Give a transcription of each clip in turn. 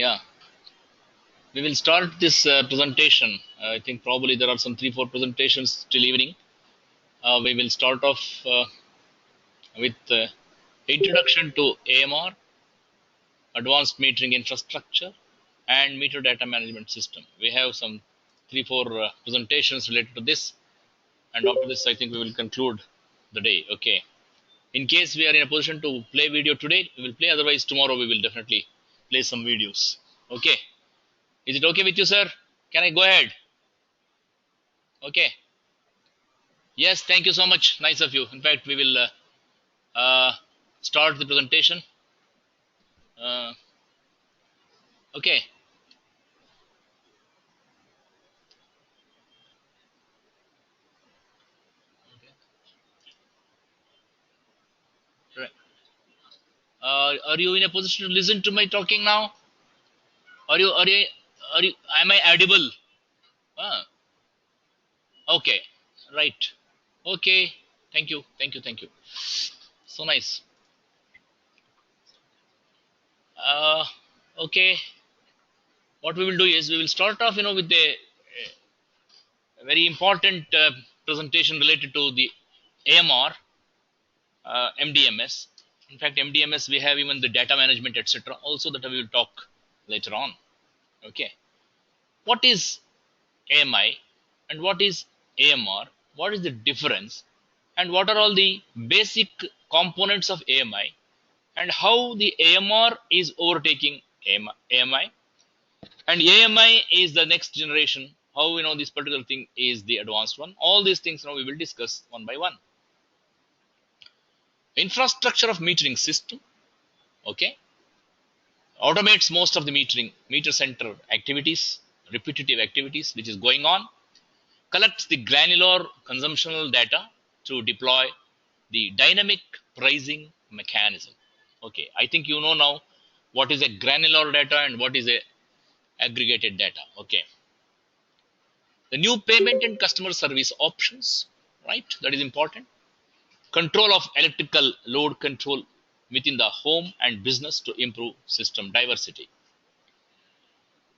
Yeah, we will start this presentation. I think probably there are some 3 4 presentations till evening. We will start off with introduction to AMR, advanced metering infrastructure, and meter data management system. We have some 3 4 presentations related to this, and after this, I think we will conclude the day. Okay. In case we are in a position to play video today, we will play. Otherwise, tomorrow we will definitely play some videos. Okay. Is it okay with you, sir? Can I go ahead? Okay. Yes, thank you so much. Nice of you. In fact, we will start the presentation. Uh, okay. Right. Are you in a position to listen to my talking now? Are you? Are you? Are you? Am I audible? Ah, okay. Right. Okay. Thank you. Thank you. Thank you. So nice. Uh, okay. What we will do is we will start off, with a very important presentation related to the AMR, MDMS. In fact, MDMS we have even the data management, etc. Also that we will talk later on. Okay, what is AMI and what is AMR? What is the difference, and what are all the basic components of AMI, and how the AMR is overtaking AMI, and AMI is the next generation. How this particular thing is the advanced one. All these things now we will discuss one by one. Infrastructure of metering system. Okay, automates most of the meter center activities, repetitive activities which is going on, collects the granular consumptional data to deploy the dynamic pricing mechanism. Okay, I think you know now what is a granular data and what is a aggregated data. Okay, the new payment and customer service options, right? That is important. Control of electrical load control within the home and business to improve system diversity.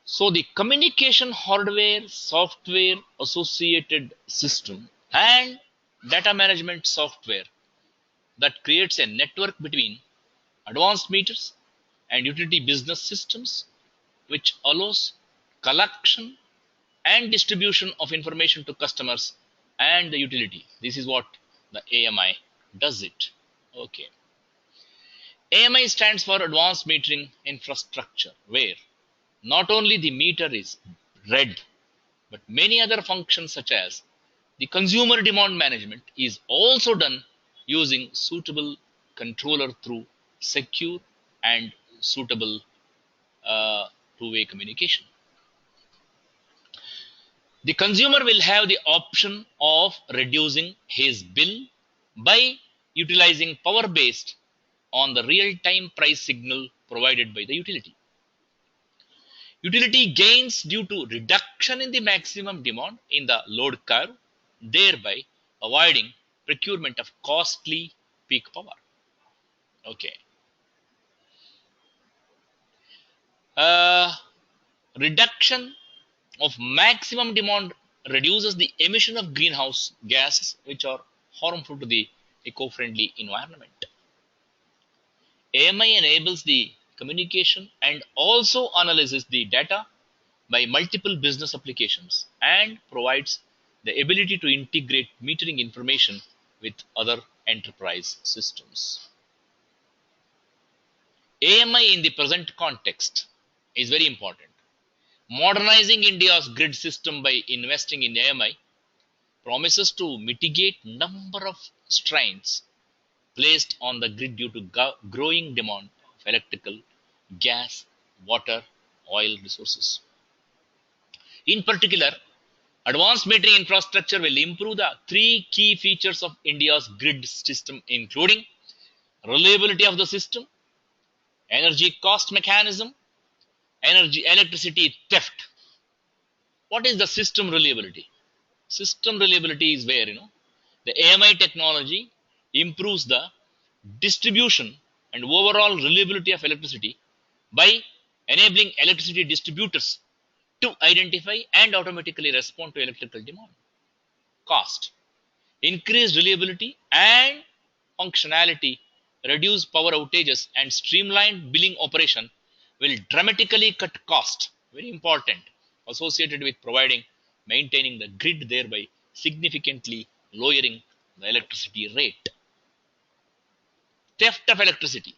So the communication hardware, software associated system, and data management software that creates a network between advanced meters and utility business systems, which allows collection and distribution of information to customers and the utility. This is what the AMI does it. Okay. AMI stands for Advanced Metering Infrastructure, where not only the meter is read, but many other functions such as the consumer demand management is also done using suitable controller through secure and suitable two-way communication. The consumer will have the option of reducing his bill by utilizing power based on the real-time price signal provided by the utility. Utility gains due to reduction in the maximum demand in the load curve, thereby avoiding procurement of costly peak power. Okay. Uh, Reduction of maximum demand reduces the emission of greenhouse gases, which are harmful to the eco-friendly environment. AMI enables the communication and also analyzes the data by multiple business applications and provides the ability to integrate metering information with other enterprise systems. AMI in the present context is very important. Modernizing India's grid system by investing in AMI promises to mitigate number of strains placed on the grid due to growing demand of electrical, gas, water, oil resources. In particular, advanced metering infrastructure will improve the three key features of India's grid system, including reliability of the system, energy cost mechanism, electricity theft. What is the system reliability? System reliability is where the AMI technology improves the distribution and overall reliability of electricity by enabling electricity distributors to identify and automatically respond to electrical demand. Cost: increased reliability and functionality, reduce power outages, and streamlined billing operation will dramatically cut cost. Very important. Associated with maintaining the grid, thereby significantly lowering the electricity rate. Theft of electricity.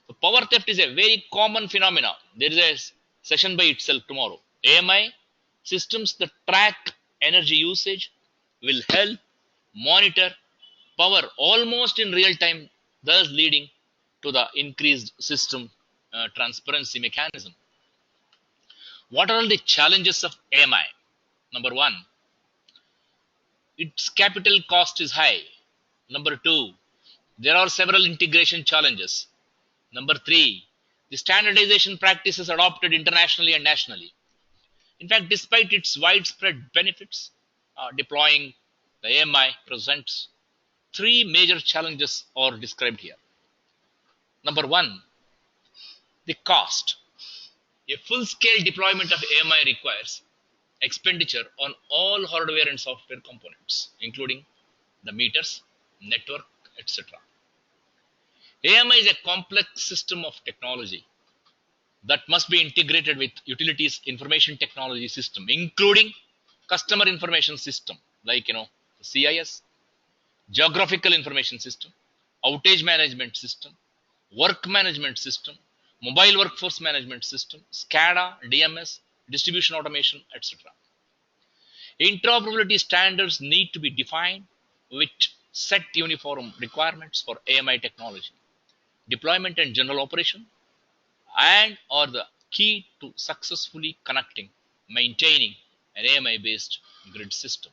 So power theft is a very common phenomena. There is a session by itself tomorrow. AMI systems that track energy usage will help monitor power almost in real time, thus leading to the increased system transparency mechanism. What are all the challenges of AMI? Number one, its capital cost is high. Number two, there are several integration challenges. Number three, the standardization practices adopted internationally and nationally. In fact, despite its widespread benefits, deploying the AMI presents three major challenges are described here. Number one, the cost. A full-scale deployment of AMI requires expenditure on all hardware and software components, including the meters, network, etc. AMI is a complex system of technology that must be integrated with utilities information technology system, including customer information system like CIS, geographical information system, outage management system, work management system, mobile workforce management system, SCADA, DMS, distribution automation, etc. Interoperability standards need to be defined which set uniform requirements for AMI technology. Deployment and general operation and are the key to successfully connecting, maintaining an AMI based grid system.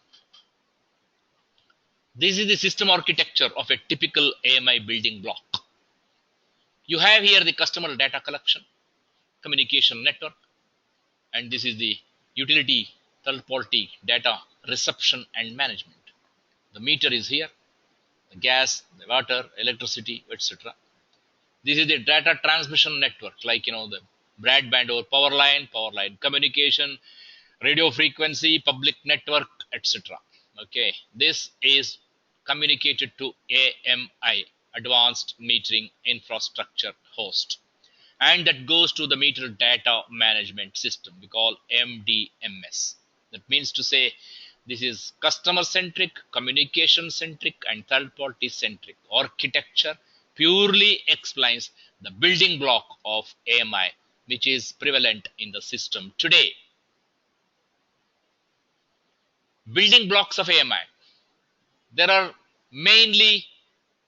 This is the system architecture of a typical AMI building block. You have here the customer data collection, communication network, and this is the utility third party data reception and management. The meter is here, the gas, the water, electricity, etc. This is the data transmission network, like the broadband over power line communication, radio frequency, public network, etc. Okay, this is communicated to AMI, Advanced Metering Infrastructure Host, and that goes to the meter data management system we call MDMS. That means to say this is customer centric, communication centric, and third party centric architecture purely explains the building block of AMI, which is prevalent in the system today. Building blocks of AMI. There are mainly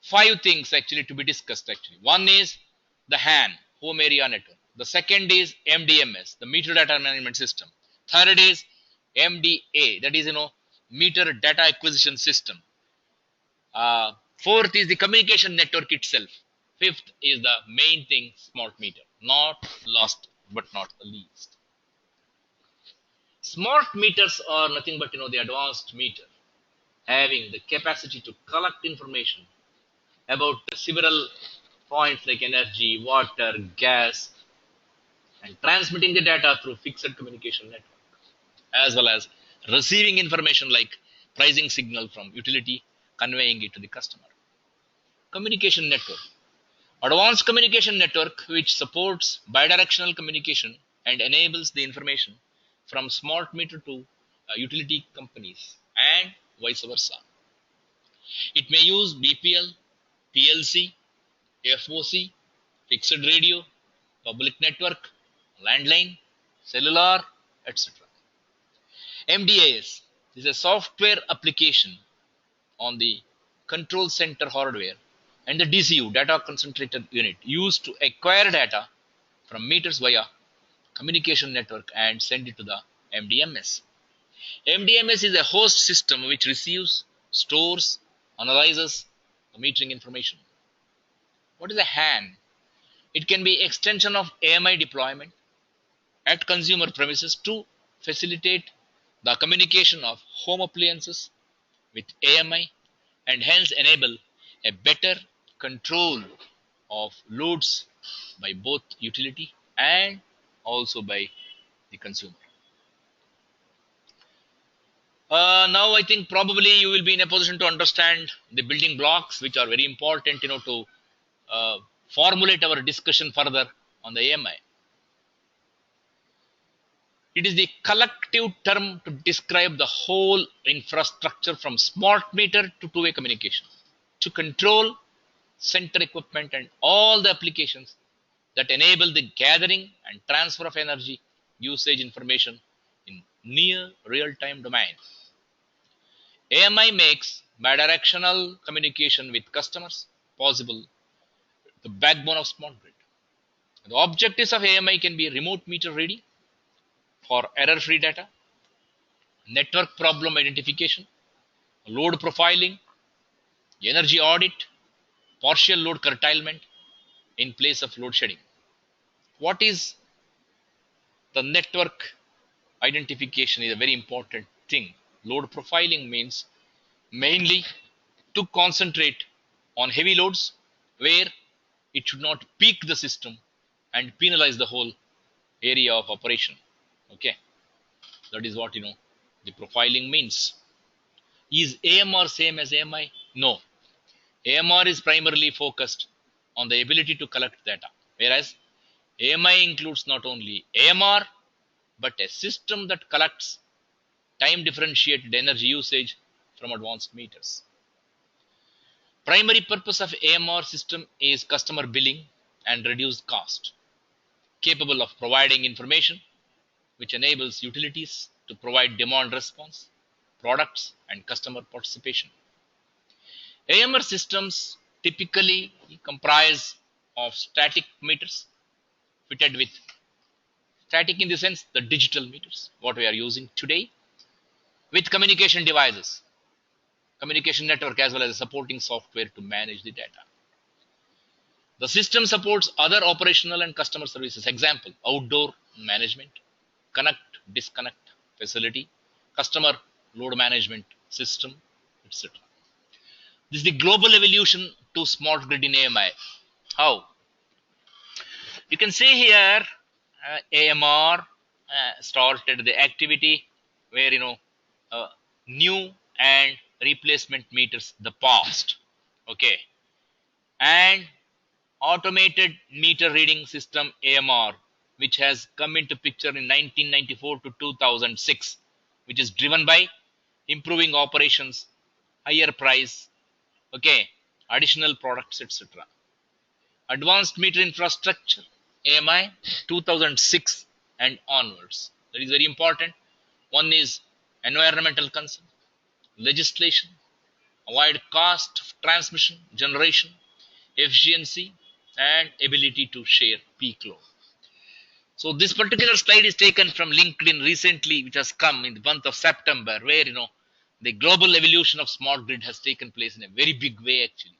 five things actually to be discussed actually. One is the HAN, home area network. The second is MDMS, the meter data management system. Third is MDA, that is meter data acquisition system. Fourth is the communication network itself. Fifth is the main thing, smart meter. Not last but not the least. Smart meters are nothing but the advanced meter having the capacity to collect information about several points like energy, water, gas, and transmitting the data through fixed communication network, as well as receiving information like pricing signal from utility, conveying it to the customer. Communication network. Advanced communication network which supports bidirectional communication and enables the information from smart meter to utility companies and vice versa. It may use BPL, PLC, FOC, fixed radio, public network, landline, cellular, etc. MDAS is a software application on the control center hardware and the DCU, data concentrated unit, used to acquire data from meters via communication network and send it to the MDMS. MDMS is a host system which receives, stores, analyzes the metering information. What is a HAN? It can be extension of AMI deployment at consumer premises to facilitate the communication of home appliances with AMI and hence enable a better control of loads by both utility and also by the consumer. Now I think probably you will be in a position to understand the building blocks, which are very important, to uh, formulate our discussion further on the AMI. It is the collective term to describe the whole infrastructure from smart meter to two-way communication, to control center equipment and all the applications that enable the gathering and transfer of energy usage information in near real-time domain. AMI makes bidirectional communication with customers possible, the backbone of smart grid. The objectives of AMI can be remote meter reading for error-free data, network problem identification, load profiling, energy audit, partial load curtailment in place of load shedding. What is the network identification is a very important thing. Load profiling means mainly to concentrate on heavy loads where it should not peak the system and penalize the whole area of operation. Okay, that is what the profiling means. Is AMR same as AMI? No. AMR is primarily focused on the ability to collect data, whereas AMI includes not only AMR but a system that collects time differentiated energy usage from advanced meters. Primary purpose of AMR system is customer billing and reduced cost, capable of providing information which enables utilities to provide demand response, products, and customer participation. AMR systems typically comprise of static meters fitted with static in the sense the digital meters, what we are using today, with communication devices, communication network as well as supporting software to manage the data. The system supports other operational and customer services. Example, outdoor management, connect, disconnect facility, customer load management system, etc. This is the global evolution to smart grid in AMI. How? You can see here AMR started the activity where uh, new and replacement meters the past. Okay, and automated meter reading system AMR, which has come into picture in 1994 to 2006, which is driven by improving operations, higher price, okay, additional products, etc. Advanced meter infrastructure AMI 2006 and onwards. That is very important. One is environmental concern, legislation, avoid cost of transmission, generation, efficiency, and ability to share peak load. So this particular slide is taken from LinkedIn recently, which has come in the month of September, where the global evolution of smart grid has taken place in a very big way actually.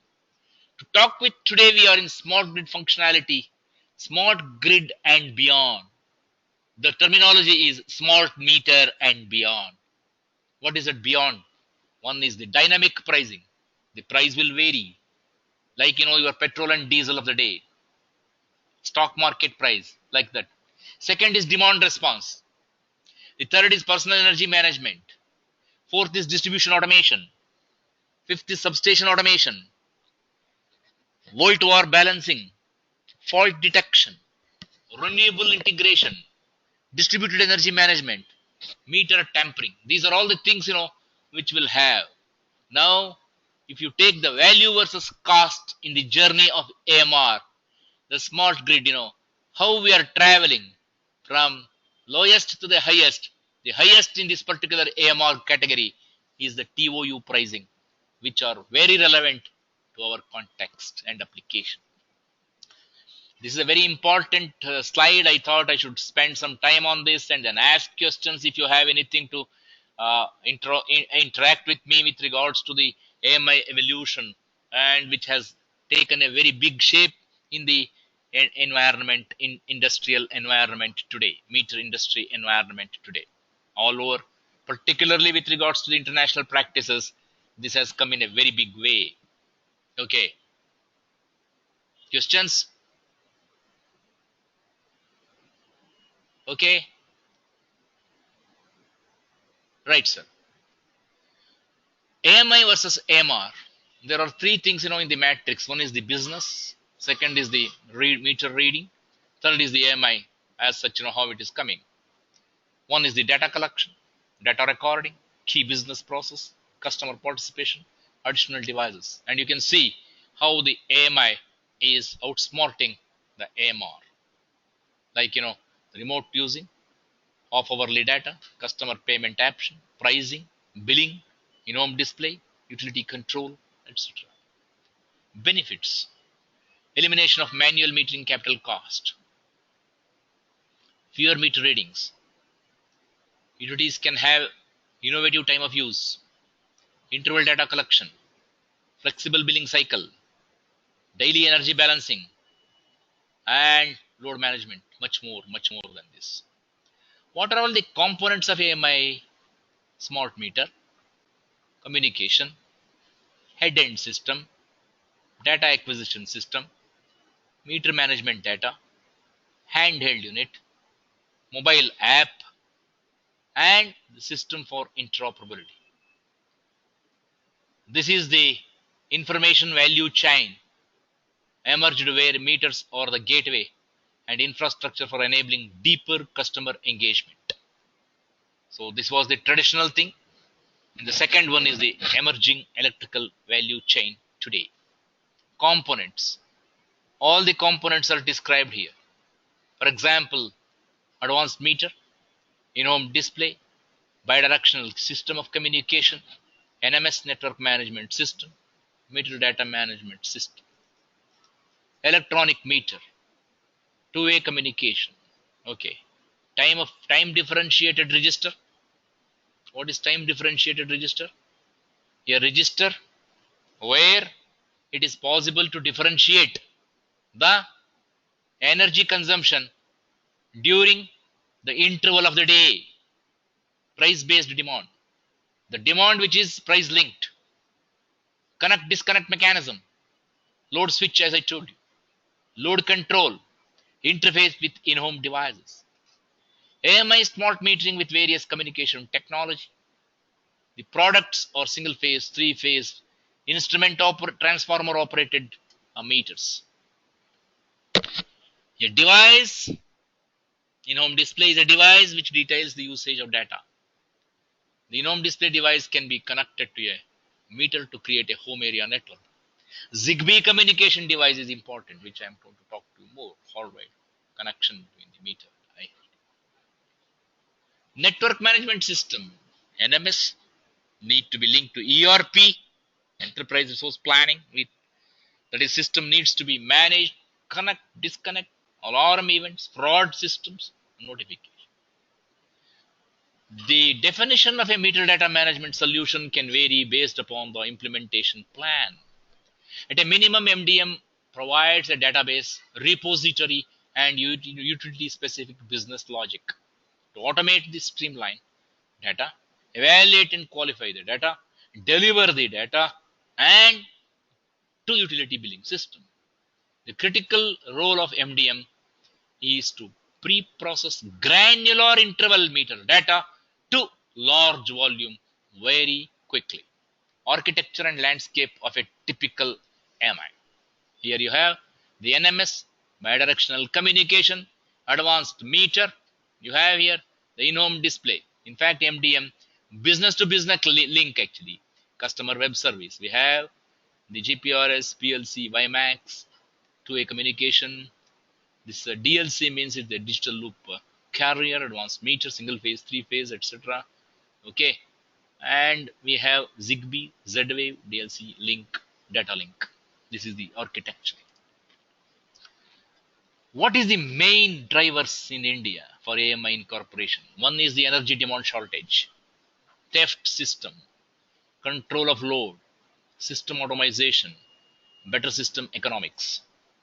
To talk with today, we are in smart grid functionality, smart grid and beyond. The terminology is smart meter and beyond. What is it beyond? One is the dynamic pricing. The price will vary, like your petrol and diesel of the day, stock market price, like that. Second is demand response. The third is personal energy management. Fourth is distribution automation. Fifth is substation automation, volt var balancing, fault detection, renewable integration, distributed energy management, meter tampering. These are all the things which will have. Now, if you take the value versus cost in the journey of AMR, the smart grid, how we are traveling from lowest to the highest. The highest in this particular AMR category is the TOU pricing, which are very relevant to our context and application. This is a very important slide. I thought I should spend some time on this and then ask questions if you have anything to interact with me with regards to the AMI evolution, and which has taken a very big shape in the environment, in industrial environment today, meter industry environment today, all over, particularly with regards to the international practices. This has come in a very big way. Okay, questions? Okay, right, sir. AMI versus AMR. There are three things in the matrix. One is the business, second is the meter reading, third is the AMI as such, how it is coming. One is the data collection, data recording, key business process, customer participation, additional devices. And you can see how the AMI is outsmarting the AMR. Like, remote using, off hourly data, customer payment option, pricing, billing, in-home display, utility control, etc. Benefits: elimination of manual metering capital cost, fewer meter readings. Utilities can have innovative time of use, interval data collection, flexible billing cycle, daily energy balancing, and load management. Much more than this. What are all the components of AMI smart meter? Communication, head end system, data acquisition system, meter management data, handheld unit, mobile app, and the system for interoperability. This is the information value chain emerged where meters are the gateway and infrastructure for enabling deeper customer engagement. So this was the traditional thing. And the second one is the emerging electrical value chain today. Components. All the components are described here. For example, advanced meter, in-home display, bidirectional system of communication, NMS network management system, meter data management system, electronic meter, two-way communication. Okay. Time differentiated register. What is time differentiated register? A register where it is possible to differentiate the energy consumption during the interval of the day. Price based demand. The demand which is price linked. Connect disconnect mechanism. Load switch, as I told you. Load control. Interface with in home devices. AMI smart metering with various communication technology. The products are single phase, three phase, transformer operated meters. A device in home display is a device which details the usage of data. The in home display device can be connected to a meter to create a home area network. Zigbee communication device is important, which I am going to talk to you more. Hardware connection between the meter. Network management system (NMS) need to be linked to ERP, enterprise resource planning. With that is, system needs to be managed, connect, disconnect, alarm events, fraud systems, notification. The definition of a meter data management solution can vary based upon the implementation plan. At a minimum, MDM provides a database, repository, and utility-specific business logic to automate the streamline data, evaluate and qualify the data, deliver the data, and to utility billing system. The critical role of MDM is to pre-process granular interval meter data to large volume very quickly. Architecture and landscape of a typical AMI. Here you have the NMS, bidirectional communication, advanced meter. You have here the in-home display. In fact, MDM, business to business link actually. Customer web service. We have the GPRS, PLC, WiMAX, two-way communication. This DLC means it's the digital loop carrier, advanced meter, single phase, three phase, etc. Okay, and we have Zigbee, Z-Wave, DLC link, data link. This is the architecture. What is the main drivers in India for AMI incorporation? One is the energy demand shortage, theft system, control of load, system automation, better system economics.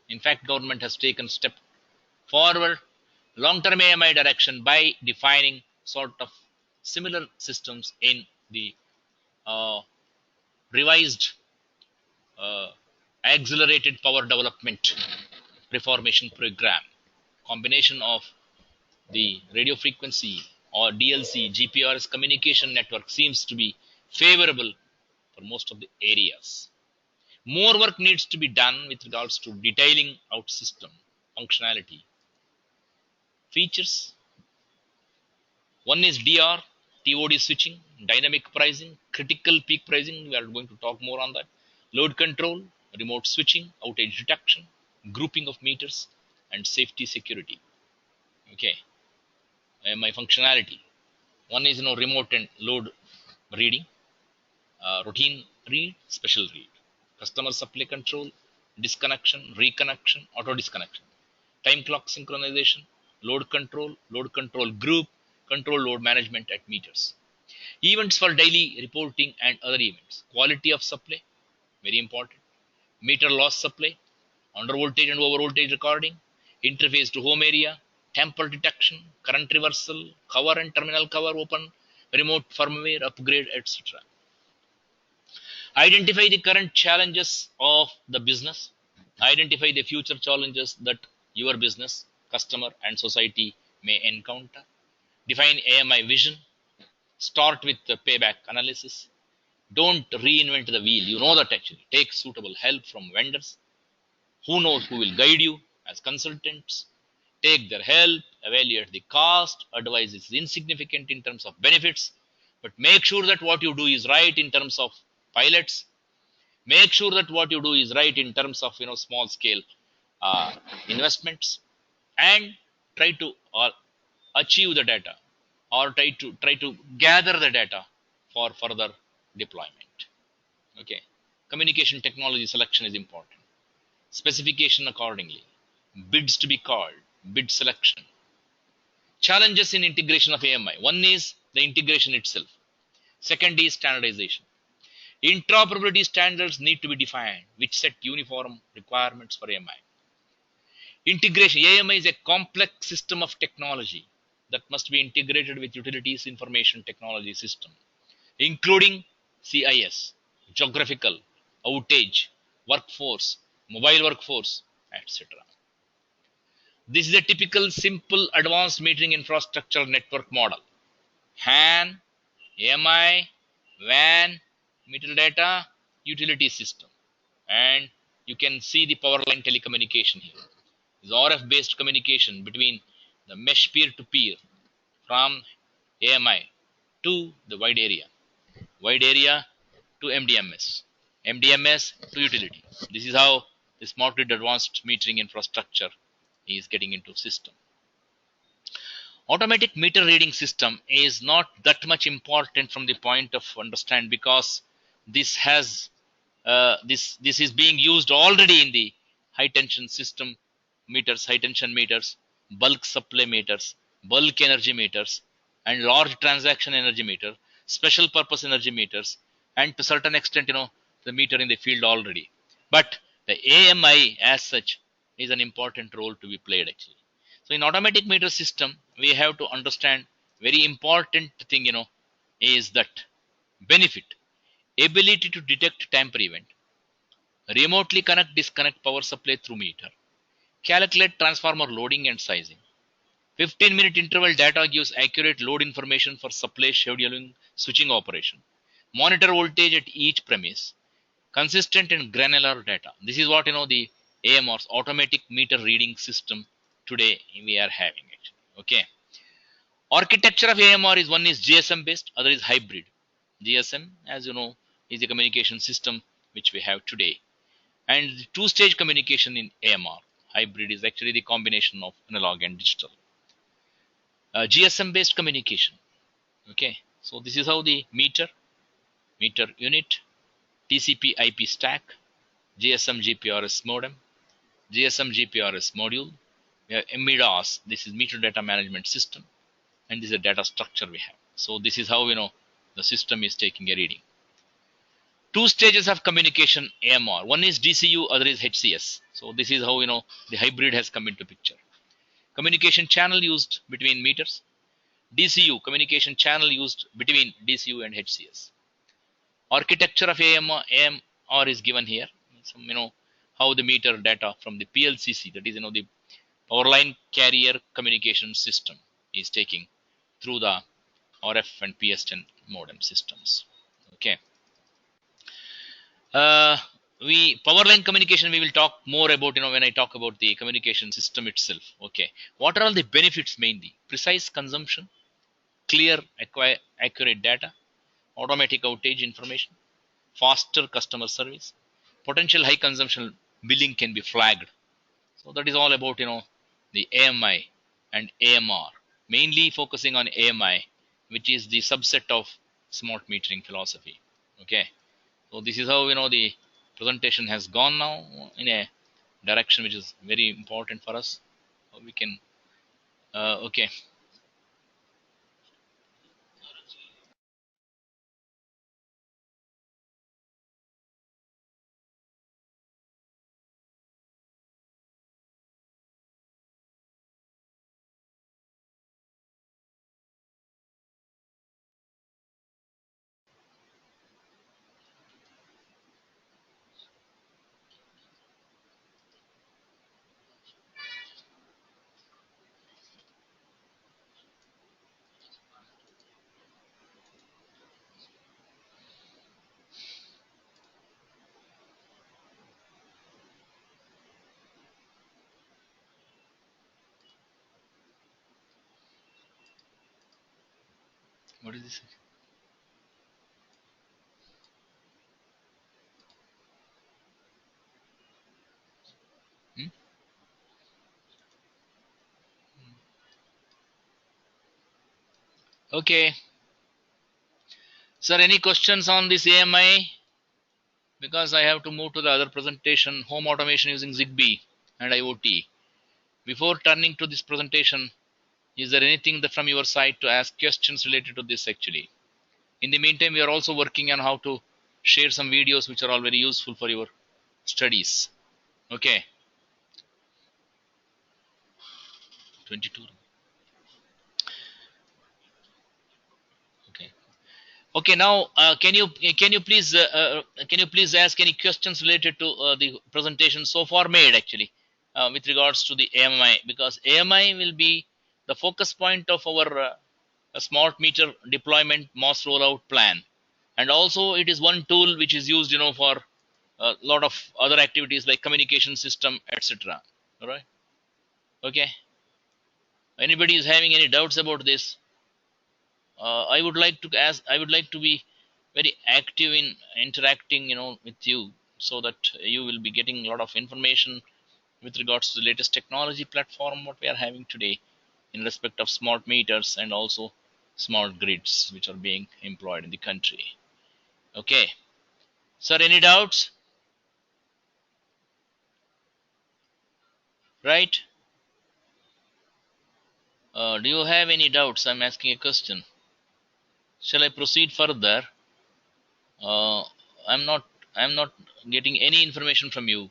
In fact, government has taken step forward long-term AMI direction by defining sort of similar systems in the revised accelerated power development reformation program, combination of The radio frequency or DLC GPRS communication network seems to be favorable for most of the areas. More work needs to be done with regards to detailing out system functionality features. One is DR, TOD switching, dynamic pricing, critical peak pricing. We are going to talk more on that. Load control, remote switching, outage detection, grouping of meters, and safety security. Okay, my functionality. One is remote and load reading, routine read, special read, customer supply control, disconnection, reconnection, auto disconnection, time clock synchronization, load control group, control load management at meters. Events for daily reporting and other events. Quality of supply, very important. Meter loss supply, under voltage and over voltage recording, interface to home area, tamper detection, current reversal, cover and terminal cover open, remote firmware upgrade, etc. Identify the current challenges of the business. Identify the future challenges that your business, customer, and society may encounter. Define AMI vision. Start with the payback analysis. Don't reinvent the wheel. You know that actually. Take suitable help from vendors. Who knows who will guide you as consultants. Take their help, evaluate the cost. Advice is insignificant in terms of benefits, but make sure that what you do is right in terms of pilots. Make sure that what you do is right in terms of small scale uh, investments, and try to achieve the data, or try to gather the data for further deployment. Okay, communication technology selection is important. Specification accordingly, bids to be called, bid selection. Challenges in integration of AMI. One is the integration itself. Second is standardization. Interoperability standards need to be defined, which set uniform requirements for AMI. Integration. AMI is a complex system of technology that must be integrated with utilities information technology system, including CIS, geographical, outage, workforce, mobile workforce, etc. This is a typical simple advanced metering infrastructure network model. HAN, AMI, WAN, meter data, utility system. And you can see the power line telecommunication here. This RF based communication between the mesh peer to peer from AMI to the wide area to MDMS to utility. This is how the smart grid advanced metering infrastructure is getting into system. Automatic meter reading system is not that much important from the point of understand, because this has this is being used already in the high tension system meters, high tension meters, bulk supply meters, bulk energy meters, and large transaction energy meter, special purpose energy meters, and to certain extent the meter in the field already. But the AMI as such is an important role to be played actually. So in automatic meter system, we have to understand very important thing is that benefit, ability to detect tamper event, remotely connect disconnect power supply through meter, calculate transformer loading and sizing. 15-minute interval data gives accurate load information for supply scheduling switching operation. Monitor voltage at each premise. Consistent and granular data. This is what the AMR's automatic meter reading system today we are having actually. Okay. Architecture of AMR is one is GSM based, other is hybrid. GSM, as you know, is a communication system which we have today. And two-stage communication in AMR. Hybrid is actually the combination of analog and digital. GSM based communication. Okay. So this is how the meter unit, TCP IP stack, GSM GPRS modem, GSM GPRS module. We have MIDAS, this is meter data management system, and this is a data structure we have. So this is how the system is taking a reading. Two stages of communication AMR. One is DCU, other is HCS. So this is how the hybrid has come into picture. Communication channel used between meters. DCU, communication channel used between DCU and HCS. Architecture of AMR is given here. Some, how the meter data from the PLCC, that is the power line carrier communication system, is taking through the RF and PSTN modem systems. Okay. We power line communication, we will talk more about, when I talk about the communication system itself. Okay. What are all the benefits? Mainly precise consumption, clear accurate data, automatic outage information, faster customer service, potential high consumption billing can be flagged. So that is all about, the AMI and AMR, mainly focusing on AMI, which is the subset of smart metering philosophy. Okay. So this is how, the presentation has gone now in a direction which is very important for us. We can, okay. What is this? Hmm? Okay. Sir, any questions on this AMI? Because I have to move to the other presentation, home automation using Zigbee and IoT. Before turning to this presentation, is there anything that from your side to ask questions related to this actually? In the meantime, we are also working on how to share some videos which are all very useful for your studies. Okay. 22. Okay. Okay. Now, can you please ask any questions related to the presentation so far made actually with regards to the AMI, because AMI will be the focus point of our smart meter deployment mass rollout plan, and also it is one tool which is used for a lot of other activities like communication system, etc. All right. Okay. Anybody is having any doubts about this? I would like to ask. I would like to be very active in interacting, with you, so that you will be getting a lot of information with regards to the latest technology platform what we are having today in respect of smart meters and also smart grids which are being employed in the country. Okay. Sir, any doubts? Right? Do you have any doubts? I'm asking a question. Shall I proceed further? Uh, I'm not. I'm not getting any information from you.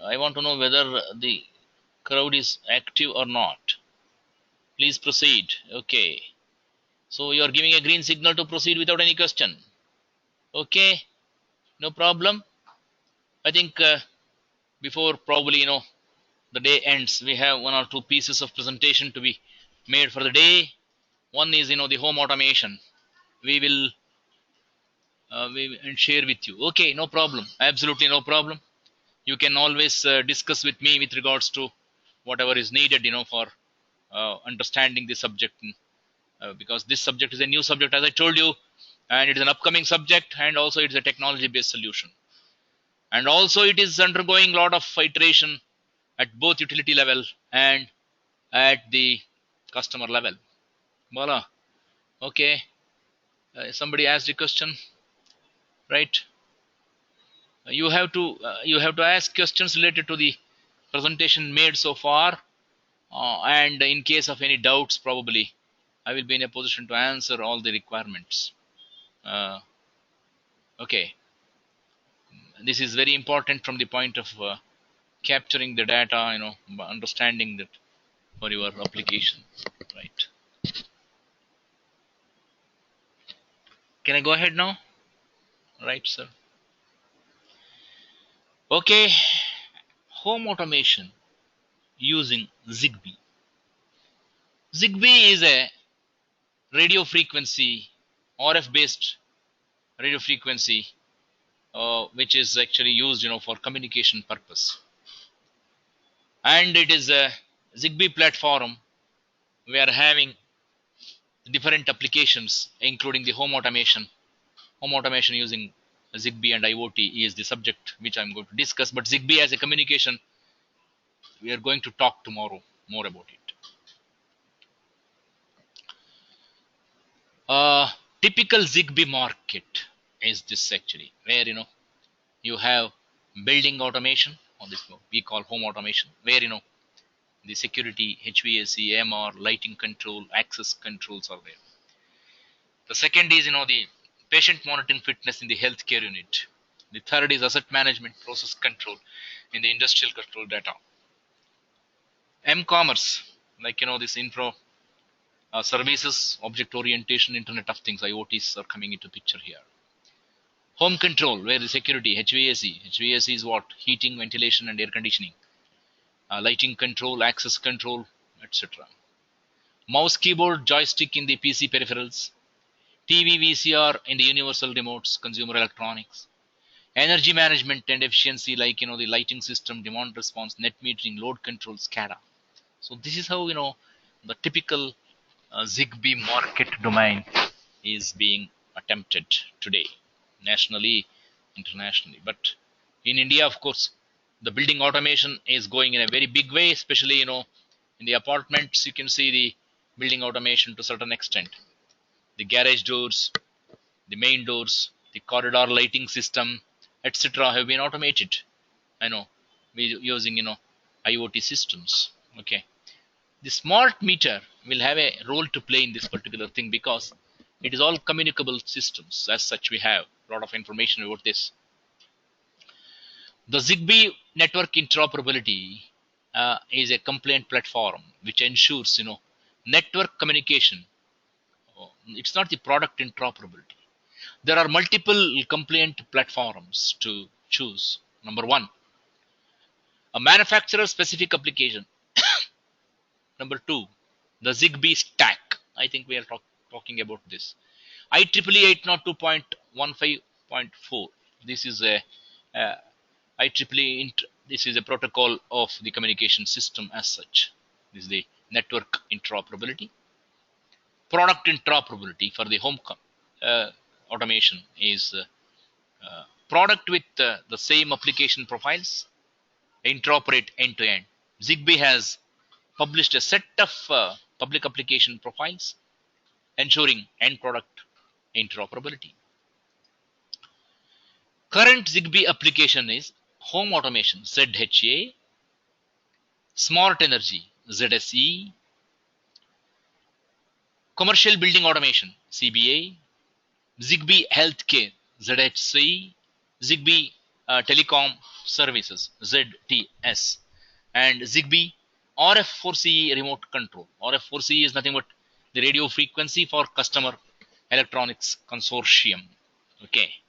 I want to know whether the crowd is active or not. Please proceed. Okay. So you are giving a green signal to proceed without any question. Okay. No problem. I think before probably the day ends, we have one or two pieces of presentation to be made for the day. One is the home automation. We will and share with you. Okay, no problem. Absolutely no problem. You can always discuss with me with regards to whatever is needed, for understanding the subject, because this subject is a new subject, as I told you, and it is an upcoming subject, and also it is a technology-based solution, and also it is undergoing a lot of iteration at both utility level and at the customer level. Voila. Okay. Somebody asked a question, right? You have to ask questions related to the presentation made so far, and in case of any doubts, probably I will be in a position to answer all the requirements. Uh, okay, this is very important from the point of capturing the data, understanding that for your application, right? Can I go ahead now? Right, sir. Okay, home automation using Zigbee. Zigbee is a radio frequency, RF based radio frequency, which is actually used for communication purpose. And it is a Zigbee platform. We are having different applications, including the home automation. Home automation using Zigbee and IoT is the subject which I'm going to discuss. But Zigbee as a communication, we are going to talk tomorrow more about it. Typical Zigbee market is this actually, where you have building automation, or this we call home automation, where the security, HVAC, AMR, lighting control, access controls are there. The second is the patient monitoring fitness in the healthcare unit. The third is asset management, process control in the industrial control data. M-commerce, like this info services, object orientation, Internet of Things, IoTs are coming into picture here. Home control, where the security, HVAC. HVAC is what? Heating, ventilation, and air conditioning. Lighting control, access control, etc. Mouse, keyboard, joystick in the PC peripherals. TV, VCR in the universal remotes, consumer electronics. Energy management and efficiency, like the lighting system, demand response, net metering, load control, SCADA. So this is how the typical Zigbee market domain is being attempted today, nationally, internationally. But in India, of course, the building automation is going in a very big way, especially in the apartments. You can see the building automation to a certain extent. The garage doors, the main doors, the corridor lighting system, etc., have been automated. Using IoT systems. Okay, the smart meter will have a role to play in this particular thing because it is all communicable systems. As such, we have a lot of information about this. The Zigbee network interoperability is a compliant platform which ensures network communication. It's not the product interoperability. There are multiple compliant platforms to choose. Number one, a manufacturer specific application. Number two, the Zigbee stack. I think we are talking about this. IEEE 802.15.4. This is a IEEE. This is a protocol of the communication system as such. This is the network interoperability. Product interoperability for the home automation is product with the same application profiles interoperate end to end. Zigbee has published a set of public application profiles ensuring end product interoperability. Current Zigbee application is home automation ZHA, smart energy ZSE, commercial building automation CBA, Zigbee healthcare ZHC, Zigbee telecom services ZTS, and Zigbee RF4CE remote control. RF4CE is nothing but the radio frequency for customer electronics consortium. Okay,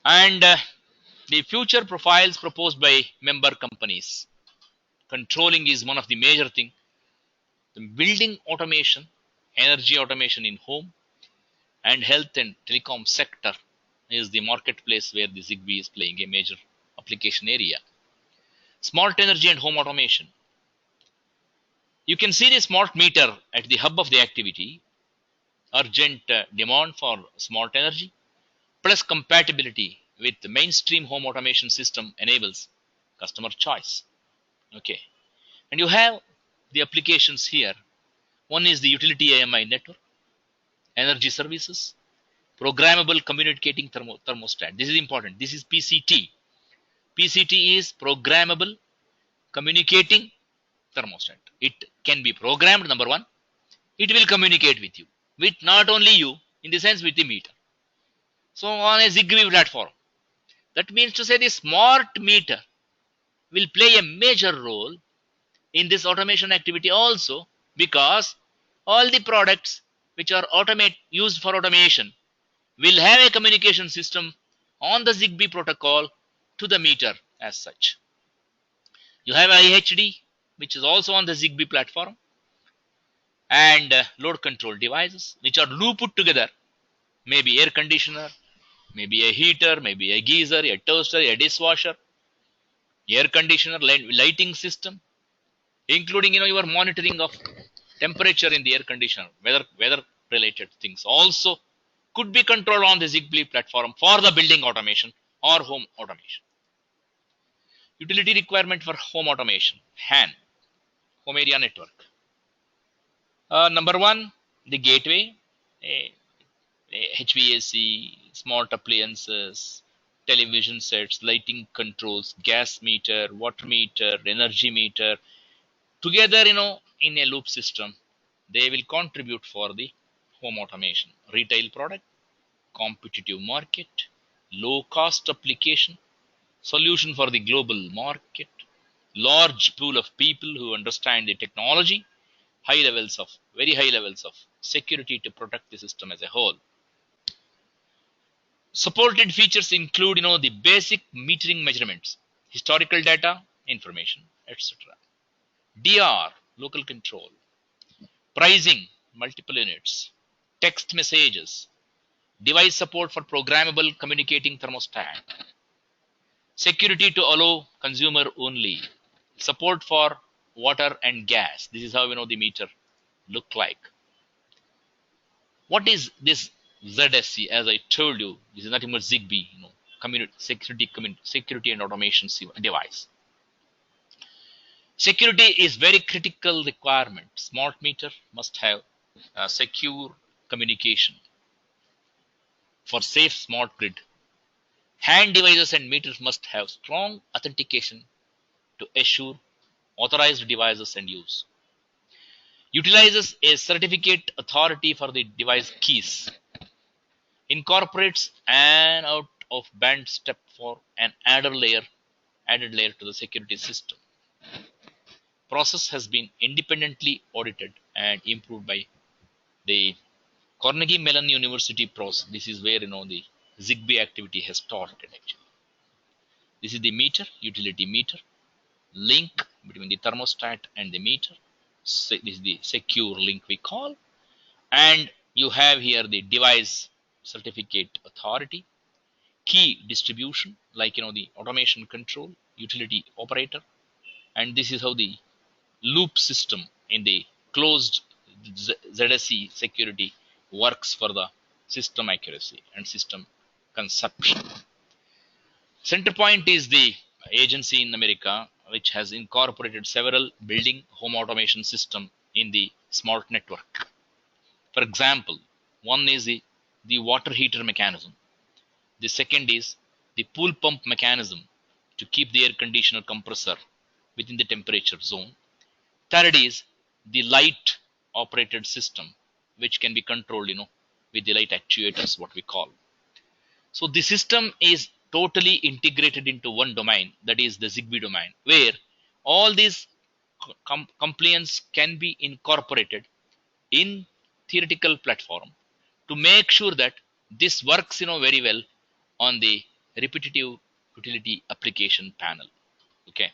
and the future profiles proposed by member companies. Controlling is one of the major thing. The building automation, energy automation in home, and health and telecom sector is the marketplace where the Zigbee is playing a major application area. Smart energy and home automation. You can see the smart meter at the hub of the activity. Urgent demand for smart energy plus compatibility with the mainstream home automation system enables customer choice. Okay, and you have the applications here. One is the utility AMI network, energy services, programmable communicating thermostat. This is important. This is PCT. PCT is programmable communicating thermostat. It can be programmed, number one. It will communicate with you, with not only you, in the sense with the meter. So on a Zigbee platform, that means to say the smart meter will play a major role in this automation activity also, because all the products which are used for automation will have a communication system on the Zigbee protocol to the meter as such. You have IHD, which is also on the Zigbee platform. and load control devices which are looped together, maybe air conditioner, maybe a heater, maybe a geyser, a toaster, a dishwasher, air conditioner, lighting system, including your monitoring of temperature in the air conditioner, weather related things also could be controlled on the Zigbee platform for the building automation or home automation. Utility requirement for home automation, HAN, home area network. Number one, the gateway, a, HVAC, smart appliances, television sets, lighting controls, gas meter, water meter, energy meter, together in a loop system, they will contribute for the home automation. Retail product, competitive market, low cost application, solution for the global market, large pool of people who understand the technology, very high levels of security to protect the system as a whole. Supported features include the basic metering measurements, historical data, information, etc. DR, local control, pricing, multiple units, text messages, device support for programmable communicating thermostat, security to allow consumer only, support for water and gas. This is how the meter look like. What is this ZSC? As I told you, this is nothing but Zigbee, security and automation device. Security is very critical requirement. Smart meter must have secure communication for safe smart grid. Hand devices and meters must have strong authentication to assure authorized devices and use. Utilizes a certificate authority for the device keys. Incorporates an out of band step for an added layer to the security system. Process has been independently audited and improved by the Carnegie Mellon University process. This is where the Zigbee activity has started actually. This is the meter, utility meter, link between the thermostat and the meter. This is the secure link we call. And you have here the device certificate authority, key distribution, like the automation control, utility operator, and this is how the loop system in the closed ZSE security works for the system accuracy and system consumption. Centerpoint is the agency in America which has incorporated several building home automation system in the smart network. For example, one is the water heater mechanism. The second is the pool pump mechanism to keep the air conditioner compressor within the temperature zone. Third is the light operated system, which can be controlled, with the light actuators, what we call. So the system is totally integrated into one domain, that is the Zigbee domain, where all these compliance can be incorporated in theoretical platform to make sure that this works, very well on the repetitive utility application panel. Okay.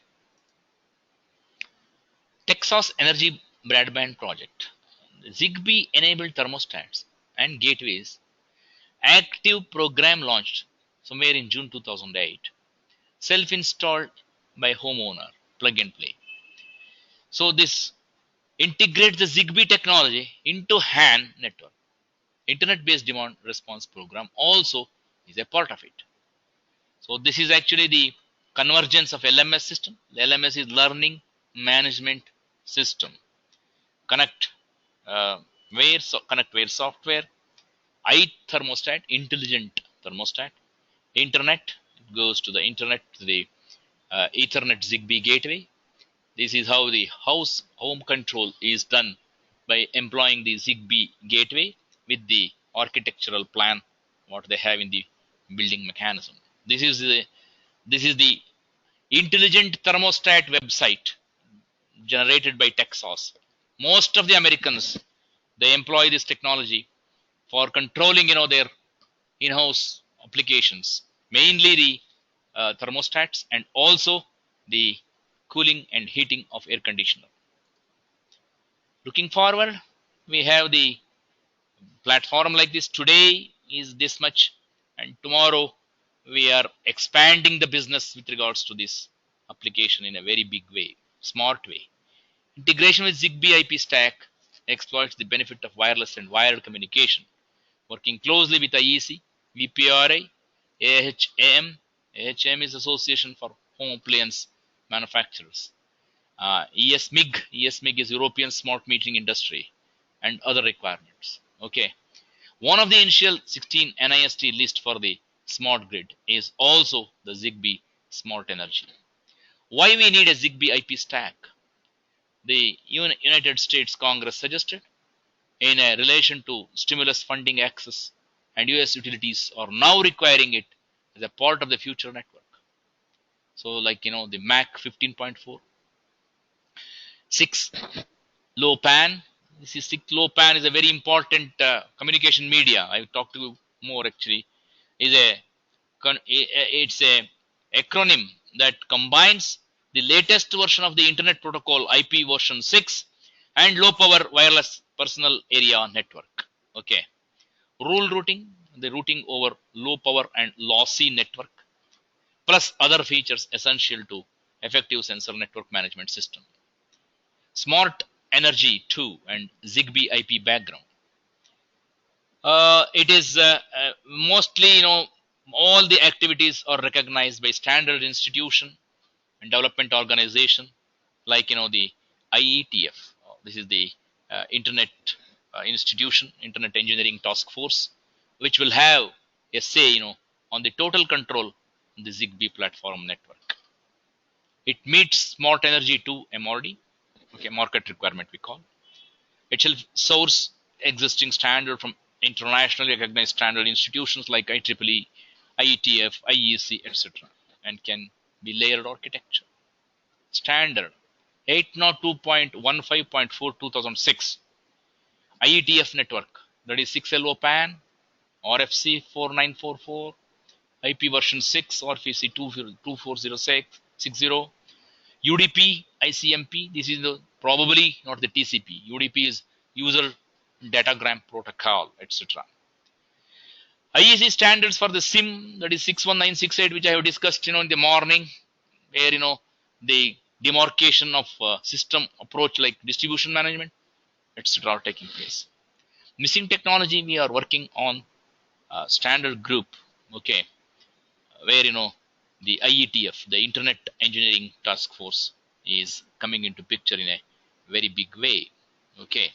Texas Energy Broadband Project. Zigbee enabled thermostats and gateways. Active program launched somewhere in June 2008. Self-installed by homeowner, plug and play. So this integrates the Zigbee technology into HAN network. Internet-based demand response program also is a part of it. So this is actually the convergence of LMS system. The LMS is learning management system. Connect where software, iThermostat, intelligent thermostat, internet, it goes to the internet, to the Ethernet Zigbee gateway. This is how the home control is done by employing the Zigbee gateway with the architectural plan what they have in the building mechanism. This is the intelligent thermostat website generated by Texas. Most of the Americans, they employ this technology for controlling their in-house applications, mainly the thermostats and also the cooling and heating of air conditioner. Looking forward, we have the platform like this. Today is this much, and tomorrow we are expanding the business with regards to this application in a very big way, smart way. Integration with Zigbee IP stack exploits the benefit of wireless and wired communication, working closely with IEC, VPRI, AHAM. AHAM is Association for Home Appliance Manufacturers. ESMIG. ESMIG is European Smart Metering Industry, and other requirements. Okay. One of the initial 16 NIST list for the smart grid is also the Zigbee Smart Energy. Why we need a Zigbee IP stack? The United States Congress suggested in a relation to stimulus funding access, and US utilities are now requiring it as a part of the future network. So like the MAC 15.4, 6 low pan. This is 6 low pan is a very important communication media. I will talk to you more actually. Is a it's a acronym that combines the latest version of the Internet Protocol IP version 6 and low power wireless personal area network. Okay. Rule routing, the routing over low power and lossy network, plus other features essential to effective sensor network management system. Smart Energy 2 and Zigbee IP background. It is mostly, all the activities are recognized by standard institution and development organization, like the IETF. This is the Internet Institution, Internet Engineering Task Force, which will have a say, on the total control on the Zigbee platform network. It meets Smart Energy 2 MRD, okay, market requirement we call. It shall source existing standard from internationally recognized standard institutions like IEEE, IETF, IEC, etc., and can be layered architecture. Standard 802.15.4 2006 IETF network, that is 6LoWPAN, RFC 4944, IP version 6, RFC 240660, UDP, ICMP. This is probably not the TCP. UDP is user datagram protocol, etc. IEC standards for the SIM, that is 61968, which I have discussed in the morning, where the demarcation of system approach like distribution management, etc. are taking place. Missing technology, we are working on standard group, okay, where the IETF, the Internet Engineering Task Force, is coming into picture in a very big way. Okay.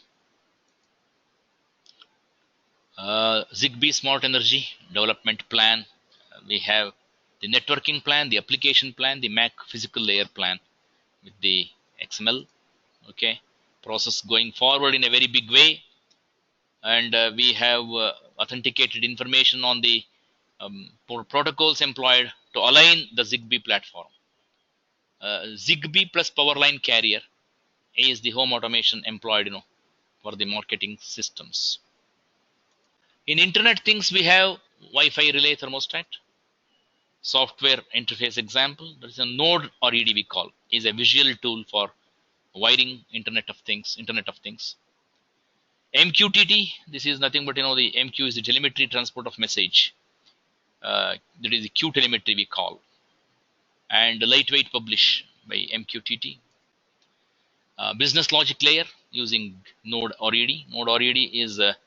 Zigbee Smart Energy Development Plan. We have the networking plan, the application plan, the MAC physical layer plan with the XML. Okay. Process going forward in a very big way. And we have authenticated information on the protocols employed to align the Zigbee platform. Zigbee plus Powerline carrier is the home automation employed for the marketing systems. In Internet Things, we have Wi-Fi relay thermostat, software interface example. There is a Node RED we call, is a visual tool for wiring Internet of Things. MQTT, this is nothing but the MQ is the telemetry transport of message. That is the Q telemetry we call, and the lightweight publish by MQTT. Business logic layer using Node RED. Node RED is a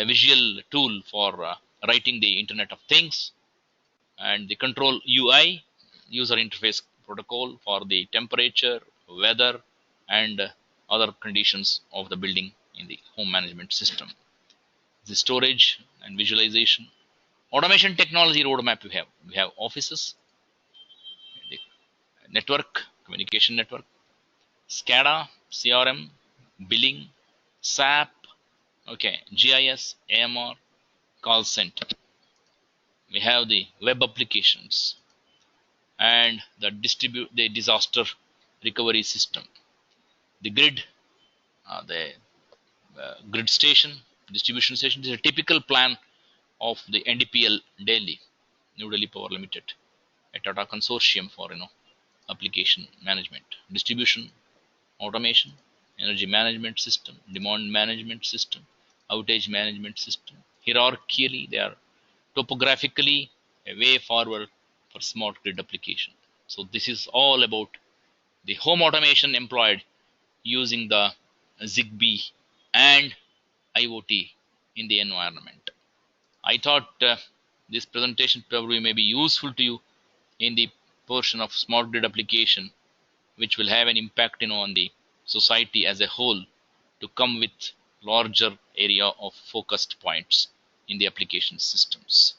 visual tool for writing the Internet of Things, and the control UI, user interface protocol for the temperature, weather, and other conditions of the building in the home management system. The storage and visualization. Automation technology roadmap we have offices, the network, communication network, SCADA, CRM, billing, SAP, okay, GIS, AMR, call center. We have the web applications and the disaster recovery system. The grid, the grid station, distribution station. This is a typical plan of the NDPL Delhi, New Delhi Power Limited, a Tata consortium for application management, distribution, automation, energy management system, demand management system, outage management system. Hierarchically, they are topographically a way forward for smart grid application. So this is all about the home automation employed using the Zigbee and IoT in the environment. I thought this presentation probably may be useful to you in the portion of smart grid application, which will have an impact on the society as a whole to come with larger area of focused points in the application systems.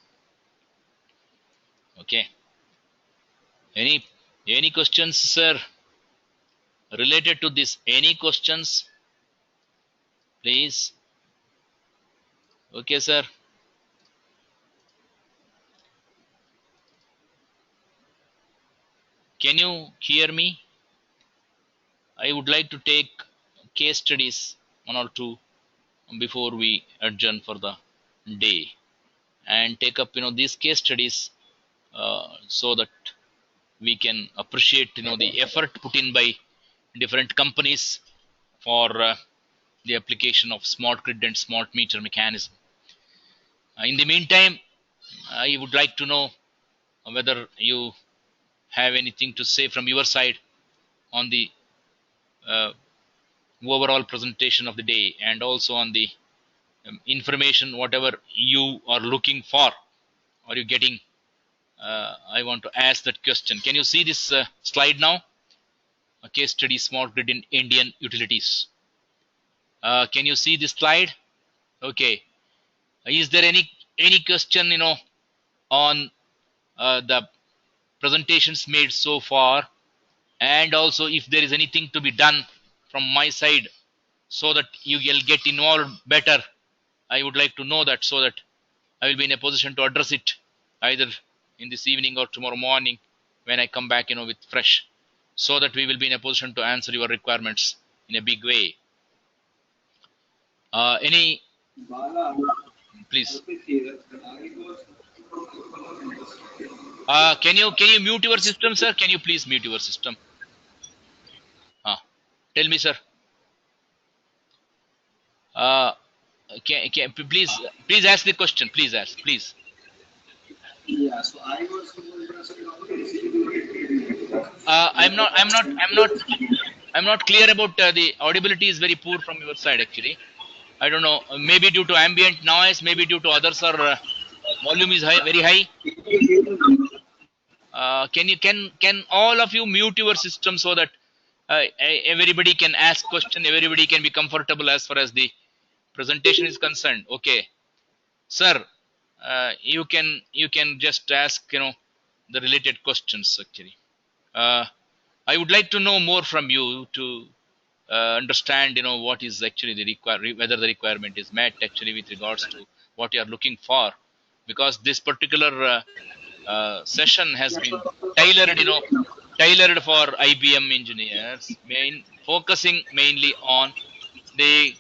Okay, any questions, sir, related to this? Any questions, please? Okay, sir. Can you hear me? I would like to take case studies, one or two, before we adjourn for the day, and take up these case studies so that we can appreciate the effort put in by different companies for the application of smart grid and smart meter mechanism. In the meantime, I would like to know whether you have anything to say from your side on the uh, overall presentation of the day, and also on the information whatever you are looking for. Are you getting I want to ask that question. Can you see this slide now? A case study, smart grid in Indian utilities. Can you see this slide? Okay. Is there any question on the presentations made so far, and also if there is anything to be done from my side so that you will get involved better? I would like to know that, so that I will be in a position to address it either in this evening or tomorrow morning when I come back with fresh, so that we will be in a position to answer your requirements in a big way. Any, please? Can you mute your system, sir? Can you please mute your system? Tell me, sir. Uh, please ask the question. Please ask. Please. Yeah, so I was I'm not clear about the audibility is very poor from your side actually. I don't know. Maybe due to ambient noise. Maybe due to others, or volume is high, very high. Can all of you mute your system so that everybody can ask question, everybody can be comfortable as far as the presentation is concerned? Okay, sir, you can just ask the related questions actually. uh, I would like to know more from you to understand what is actually the whether the requirement is met actually with regards to what you are looking for, because this particular session has been tailored tailored for IBM engineers, focusing mainly on the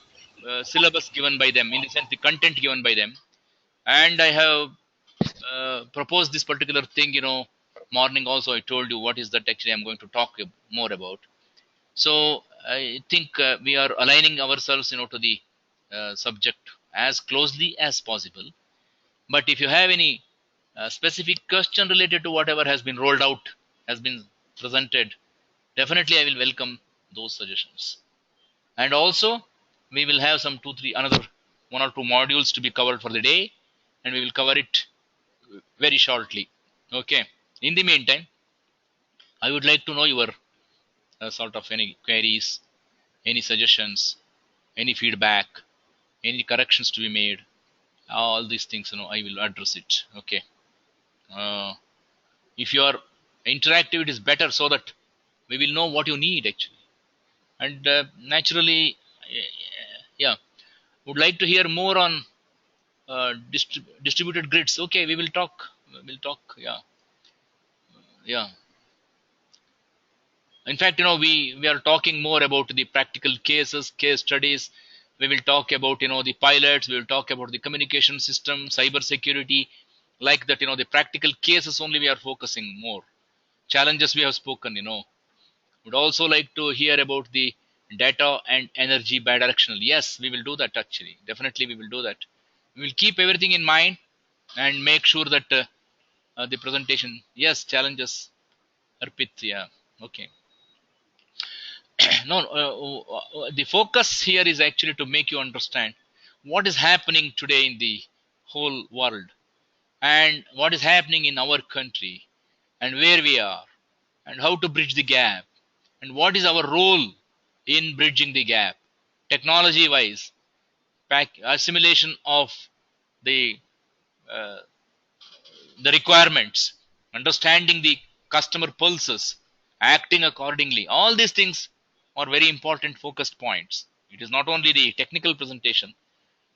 syllabus given by them, in the sense the content given by them. And I have proposed this particular thing morning also. I told you what is that actually I'm going to talk more about. So I think we are aligning ourselves to the subject as closely as possible. But if you have any specific question related to whatever has been rolled out, has been presented, definitely I will welcome those suggestions. And also we will have some another one or two modules to be covered for the day, and we will cover it very shortly. Okay. In the meantime, I would like to know your sort of any queries, any suggestions, any feedback, any corrections to be made. All these things I will address it. Okay. uh, if you are interactive, it is better, so that we will know what you need actually. And naturally, yeah, would like to hear more on distributed grids. Okay, we'll talk. Yeah, yeah. In fact, we are talking more about the practical cases, case studies. We will talk about the pilots. We will talk about the communication system, cyber security, like that. The practical cases only we are focusing more. Challenges we have spoken. Would also like to hear about the data and energy bidirectional. Yes, we will do that actually. Definitely, we will do that. We will keep everything in mind and make sure that the presentation. Yes, challenges. Arpit, yeah, okay. No, the focus here is actually to make you understand what is happening today in the whole world and what is happening in our country and where we are and how to bridge the gap and what is our role in bridging the gap technology wise assimilation of the uh, the requirements understanding the customer pulses acting accordingly all these things are very important focused points. It is not only the technical presentation,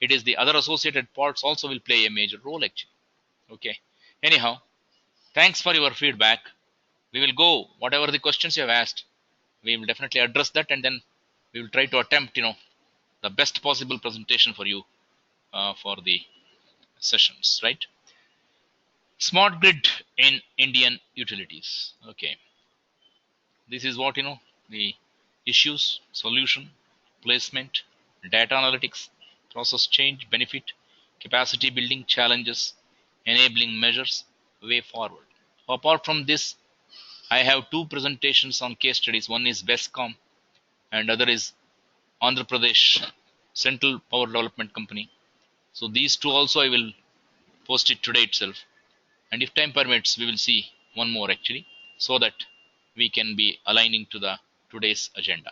it is the other associated parts also will play a major role actually. Okay, anyhow, thanks for your feedback. We will go whatever the questions you have asked, we will definitely address that, and then we will try to attempt the best possible presentation for you for the sessions, right? Smart grid in Indian utilities. Okay, this is what the issues, solution, placement, data analytics, process change, benefit, capacity building, challenges, enabling measures, way forward. Apart from this, I have two presentations on case studies. One is Bescom and other is Andhra Pradesh Central Power Development Company. So these two also I will post it today itself. And if time permits, we will see one more actually, so that we can be aligning to the today's agenda.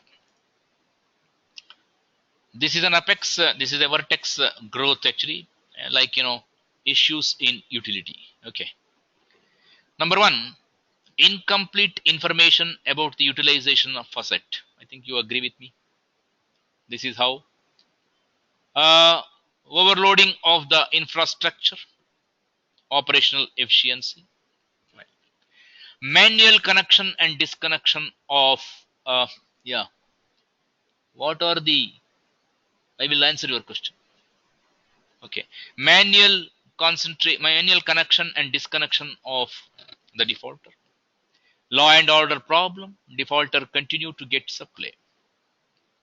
This is an apex. This is a vertex growth actually, like issues in utility. Okay. Number one, incomplete information about the utilization of asset. I think you agree with me. This is how overloading of the infrastructure, operational efficiency, right. Manual connection and disconnection of yeah. What are the? I will answer your question. Okay, manual connection and disconnection of the defaulter. Law and order problem. Defaulter continue to get supply.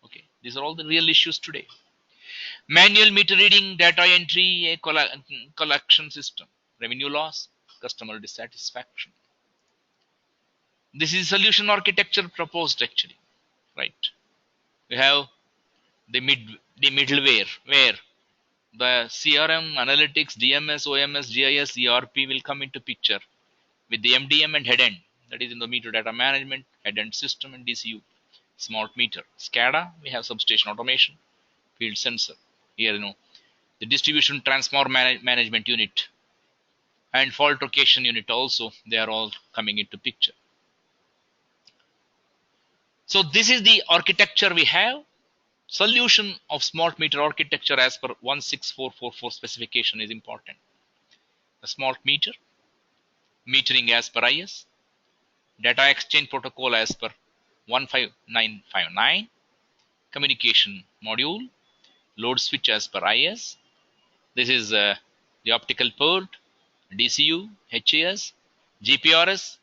Okay, these are all the real issues today. Manual meter reading, data entry, a collection system, revenue loss, customer dissatisfaction. This is solution architecture proposed actually, right? We have the middleware where the CRM, analytics, DMS, OMS, GIS, ERP will come into picture with the MDM and head end, that is in the meter data management, head end system and DCU, smart meter. SCADA, we have substation automation, field sensor. Here, the distribution transformer management unit and fault location unit also, they are all coming into picture. So this is the architecture we have. Solution of smart meter architecture as per 16444 specification is important. A smart meter, metering as per IS, data exchange protocol as per 15959, communication module, load switch as per IS. This is the optical port, DCU, HAS, GPRS.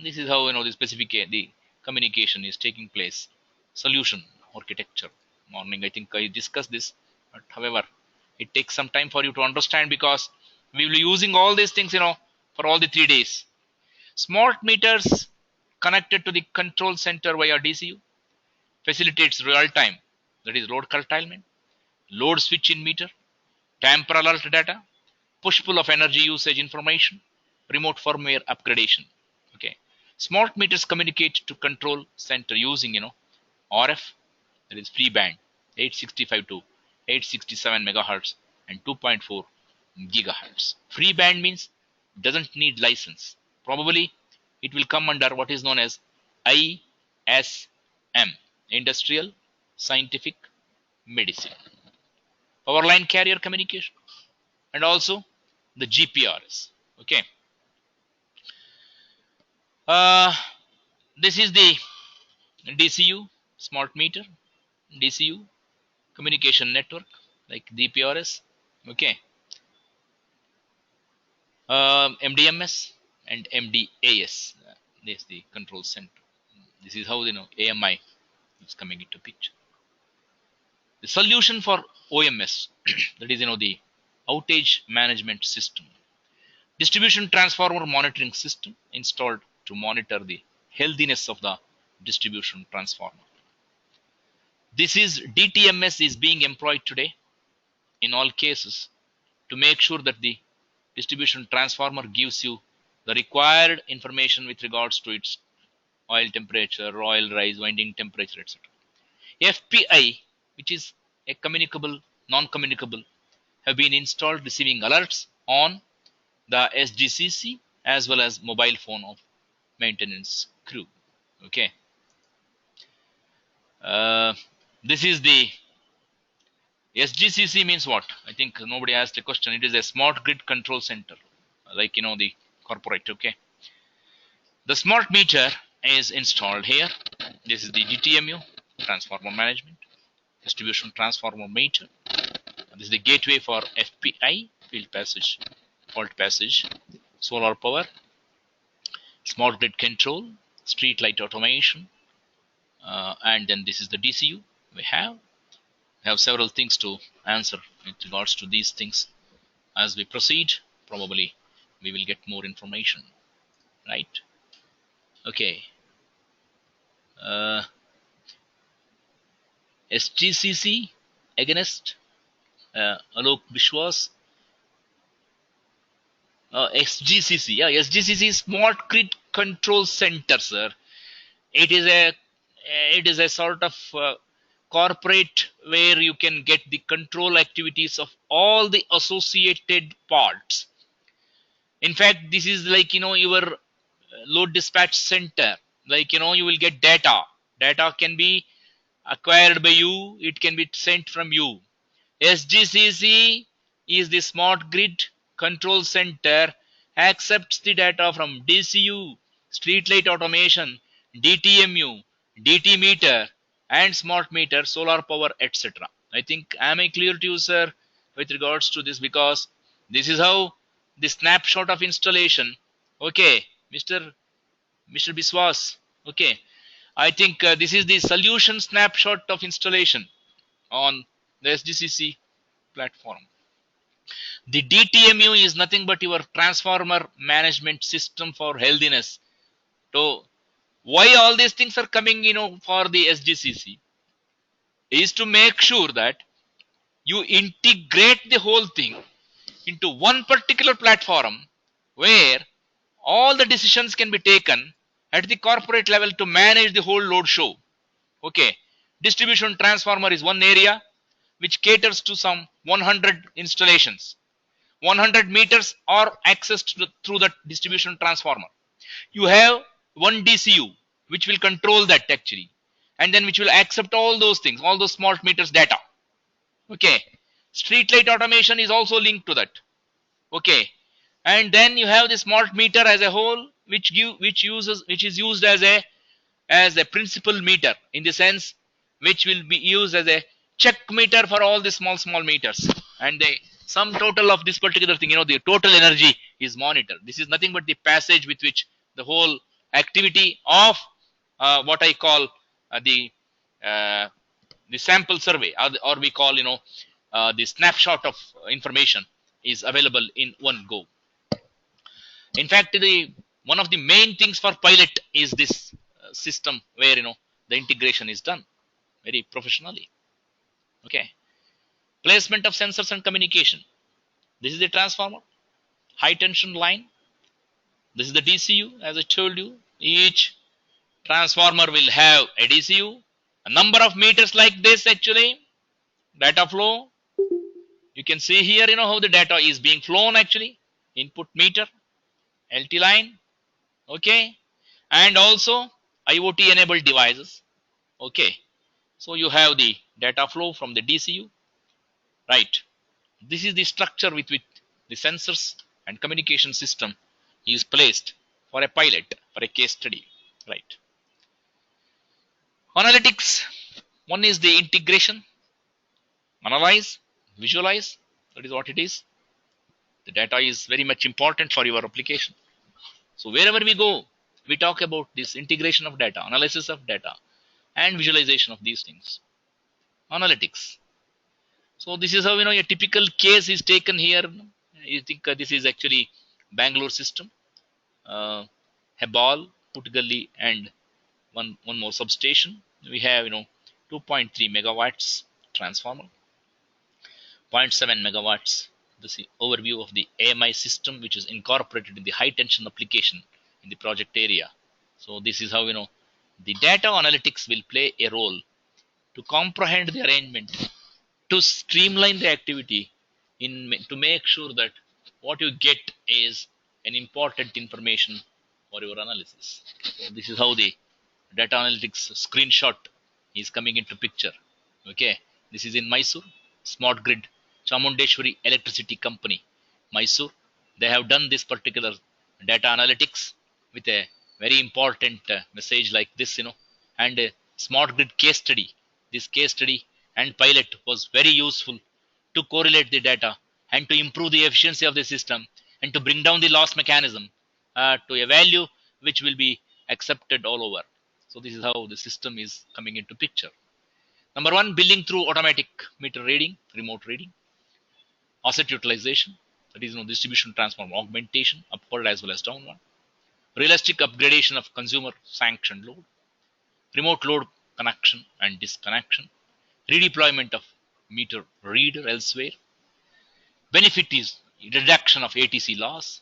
This is how the communication is taking place. Solution architecture. Morning, I think I discussed this, but however, it takes some time for you to understand because we will be using all these things, for all the 3 days. Smart meters connected to the control center via DCU facilitates real time, that is load curtailment, load switch in meter, tamper alert data, push pull of energy usage information, remote firmware upgradation. Okay, smart meters communicate to control center using RF, that is free band 865 to 867 megahertz and 2.4 gigahertz. Free band means doesn't need license. Probably it will come under what is known as ISM, Industrial Scientific Medicine. Power line carrier communication and also the GPRS. Okay. Uh, this is the DCU, smart meter, DCU, communication network like GPRS. Okay. MDMS and MDAS. This is the control center. This is how AMI It's coming into picture. The solution for OMS, that is, the outage management system, distribution transformer monitoring system installed to monitor the healthiness of the distribution transformer. This is DTMS is being employed today in all cases to make sure that the distribution transformer gives you the required information with regards to its oil temperature, oil rise, winding temperature, etc. FPI, which is a communicable, non-communicable, have been installed receiving alerts on the SGCC as well as mobile phone of maintenance crew. Okay. This is the SGCC means what? I think nobody asked a question. It is a smart grid control center, like the corporate. Okay. The smart meter is installed here. This is the DTMU, transformer management, distribution transformer meter. This is the gateway for FPI, field passage, fault passage, solar power, smart grid control, street light automation, and then this is the DCU. We have several things to answer with regards to these things. As we proceed, probably we will get more information, right? Okay. SGCC against Alok Bishwas. SGCC, yeah, SGCC is Smart Grid Control Center, sir. It is a sort of corporate where you can get the control activities of all the associated parts. In fact, this is like your load dispatch center. Like you will get data. Data can be acquired by you. It can be sent from you. SGCC is the smart grid control center, accepts the data from DCU, street light automation, DTMU, DT meter, and smart meter, solar power, etc. I think am I clear to you, sir, with regards to this? Because this is how the snapshot of installation. Okay, Mr. Biswas. Okay, I think this is the solution snapshot of installation on the SGCC platform. The DTMU is nothing but your transformer management system for healthiness. So why all these things are coming for the SGCC is to make sure that you integrate the whole thing into one particular platform where all the decisions can be taken at the corporate level to manage the whole load show. Okay, distribution transformer is one area which caters to some 100 installations. 100 meters are accessed through the distribution transformer. You have one DCU which will control that actually, and then which will accept all those things, all those smart meters data. Okay, street light automation is also linked to that. Okay, and then you have the smart meter as a whole, which is used as a principal meter, in the sense which will be used as a check meter for all the small meters, and the sum total of this particular thing, the total energy is monitored. This is nothing but the passage with which the whole activity of what I call the sample survey, or we call the snapshot of information is available in one go. In fact, one of the main things for pilot is this system where the integration is done very professionally. Okay, placement of sensors and communication. This is the transformer, high tension line. This is the DCU. As I told you, each transformer will have a DCU, a number of meters like this. Actually, data flow, you can see here how the data is being flown. Actually, input meter, LT line, okay, and also IoT enabled devices. Okay, so you have the data flow from the DCU, right? This is the structure with which the sensors and communication system is placed for a pilot, for a case study, right? Analytics. One is the integration, analyze, visualize. That is what it is. The data is very much important for your application. So wherever we go, we talk about this integration of data, analysis of data, and visualization of these things. Analytics. So this is how a typical case is taken here. You think this is actually Bangalore system, Hebal, Putgalli, and one more substation. We have 2.3 megawatts transformer, zero point 0.7 megawatts. This is overview of the AMI system, which is incorporated in the high tension application in the project area. So this is how the data analytics will play a role to comprehend the arrangement, to streamline the activity, to make sure that what you get is an important information for your analysis. So this is how the data analytics screenshot is coming into picture. Okay, this is in Mysore, smart grid, Chamundeshwari Electricity Company, Mysore. They have done this particular data analytics with a very important message like this, and a smart grid case study. This case study and pilot was very useful to correlate the data and to improve the efficiency of the system and to bring down the loss mechanism to a value which will be accepted all over. So this is how the system is coming into picture. Number one, billing through automatic meter reading, remote reading, asset utilization, that is distribution transform augmentation, upward as well as downward, realistic upgradation of consumer sanctioned load, remote load connection and disconnection, redeployment of meter reader elsewhere. Benefit is reduction of ATC loss,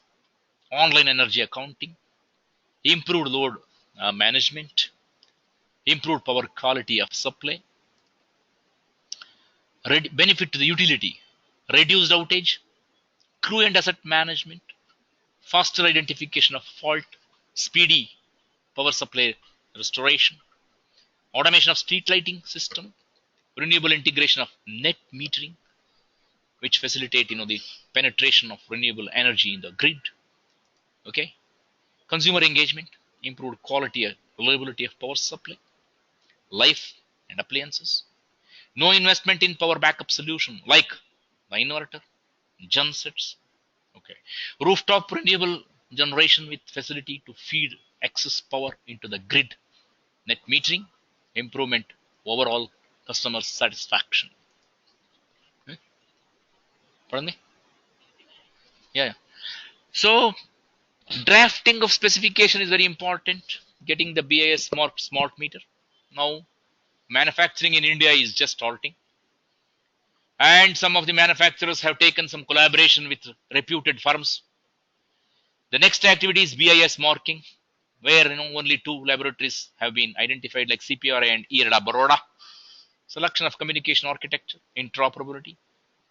online energy accounting, improved load management, improved power quality of supply, benefit to the utility, reduced outage, crew and asset management, faster identification of fault, speedy power supply restoration, automation of street lighting system, renewable integration of net metering, which facilitate the penetration of renewable energy in the grid. Okay, consumer engagement, improved quality and reliability of power supply, life and appliances, no investment in power backup solution like the inverter, gensets. Okay, rooftop renewable generation with facility to feed excess power into the grid, net metering, improvement overall customer satisfaction. Pardon me? Yeah, yeah. So drafting of specification is very important. Getting the BIS smart meter. Now manufacturing in India is just starting, and some of the manufacturers have taken some collaboration with reputed firms. The next activity is BIS marking, where only two laboratories have been identified, like CPRI and IRDA Baroda. Selection of communication architecture, interoperability,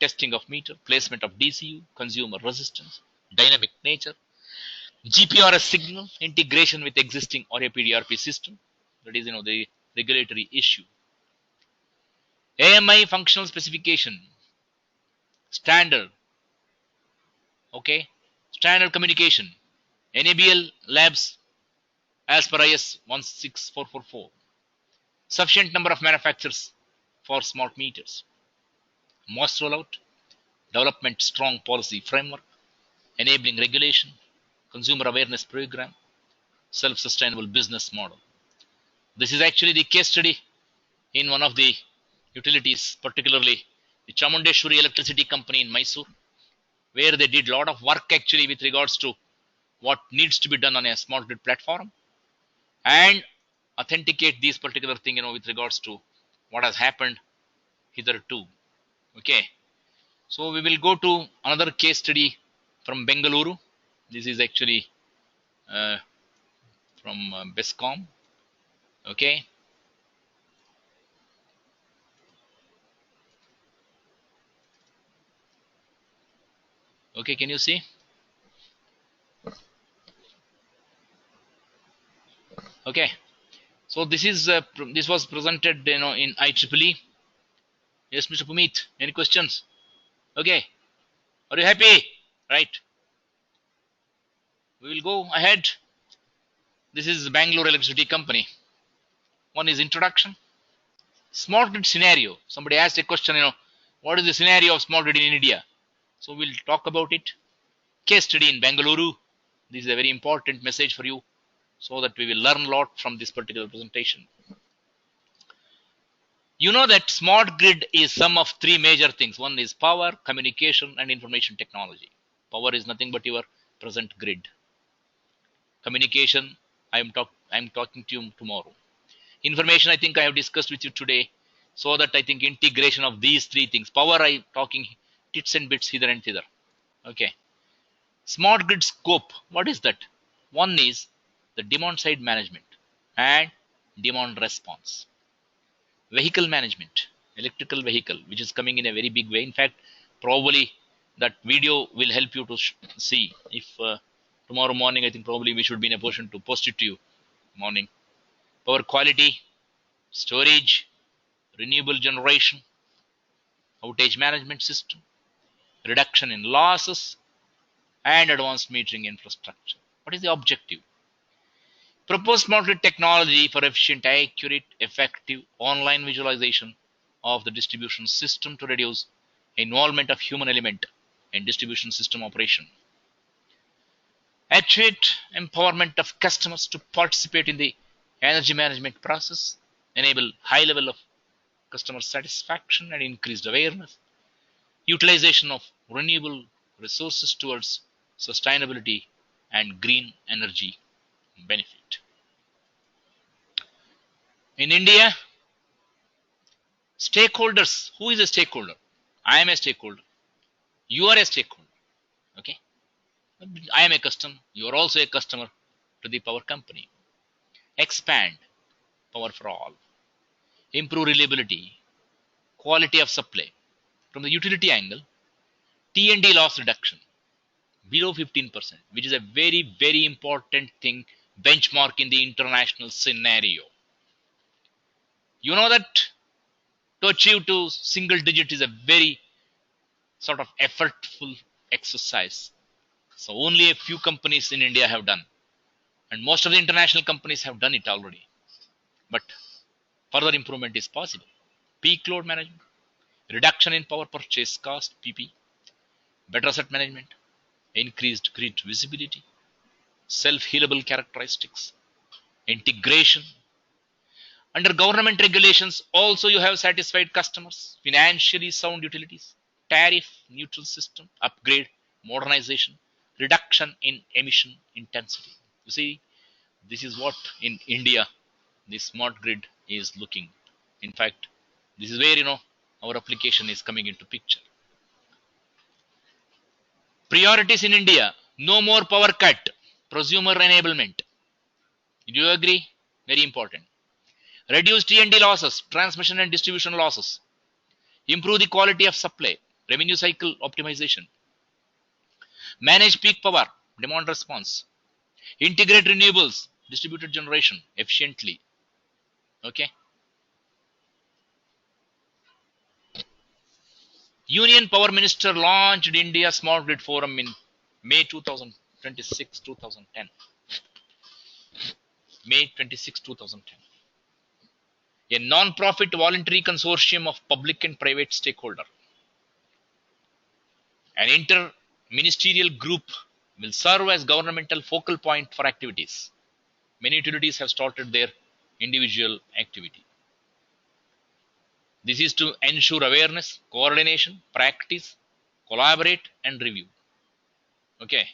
testing of meter, placement of DCU, consumer resistance, dynamic nature, GPRS signal, integration with existing RAPDRP system. That is, the regulatory issue. AMI functional specification, standard. Okay, standard communication, NABL labs as per IS 16444. Sufficient number of manufacturers for smart meters. Mass rollout, development strong policy framework, enabling regulation, consumer awareness program, self-sustainable business model. This is actually the case study in one of the utilities, particularly the Chamundeshwari Electricity Company in Mysore, where they did a lot of work actually with regards to what needs to be done on a smart grid platform and authenticate these particular thing with regards to what has happened hitherto. Okay, so we will go to another case study from Bengaluru. This is actually uh, from Bescom. Okay, okay, can you see? Okay, so this was presented in IEEE. Yes, Mr. Pumeet, any questions? Okay, are you happy? Right, we will go ahead. This is Bangalore Electricity Company. One is introduction. Smart grid scenario. Somebody asked a question, what is the scenario of smart grid in India? So we'll talk about it. Case study in Bangalore. This is a very important message for you so that we will learn a lot from this particular presentation. You know that smart grid is sum of three major things. One is power, communication, and information technology. Power is nothing but your present grid. Communication, I'm talking to you tomorrow. Information, I think I have discussed with you today. So that I think integration of these three things. Power, I talking tits and bits hither and thither. Okay. Smart grid scope. What is that? One is the demand side management and demand response. Vehicle management, electrical vehicle, which is coming in a very big way. In fact, probably that video will help you to see. If tomorrow morning, I think probably we should be in a position to post it to you. Morning. Power quality, storage, renewable generation, outage management system, reduction in losses, and advanced metering infrastructure. What is the objective? Propose smart grid technology for efficient, accurate, effective online visualization of the distribution system to reduce involvement of human element in distribution system operation. Actuate empowerment of customers to participate in the energy management process, enable high level of customer satisfaction and increased awareness, utilization of renewable resources towards sustainability and green energy benefit. In India, stakeholders, who is a stakeholder? I am a stakeholder. You are a stakeholder. Okay. I am a customer. You are also a customer to the power company. Expand power for all. Improve reliability, quality of supply. From the utility angle, T&D loss reduction below 15%, which is a very, very important thing, benchmark in the international scenario. You know that to achieve to single digit is a very sort of effortful exercise. So only a few companies in India have done, and most of the international companies have done it already. But further improvement is possible. Peak load management, reduction in power purchase cost (PP), better asset management, increased grid visibility, self-healable characteristics, integration. Under government regulations, also you have satisfied customers, financially sound utilities, tariff neutral system, upgrade, modernization, reduction in emission intensity. You see, this is what in India the smart grid is looking. In fact, this is where our application is coming into picture. Priorities in India: no more power cut, prosumer enablement. Do you agree? Very important. Reduce T&D losses, transmission and distribution losses. Improve the quality of supply, revenue cycle optimization. Manage peak power, demand response. Integrate renewables, distributed generation efficiently. Okay. Union Power Minister launched India Smart Grid Forum in May 2026, 2010. May 26, 2010. A non-profit voluntary consortium of public and private stakeholder. An inter-ministerial group will serve as governmental focal point for activities. Many utilities have started their individual activity. This is to ensure awareness, coordination, practice, collaborate, and review. Okay.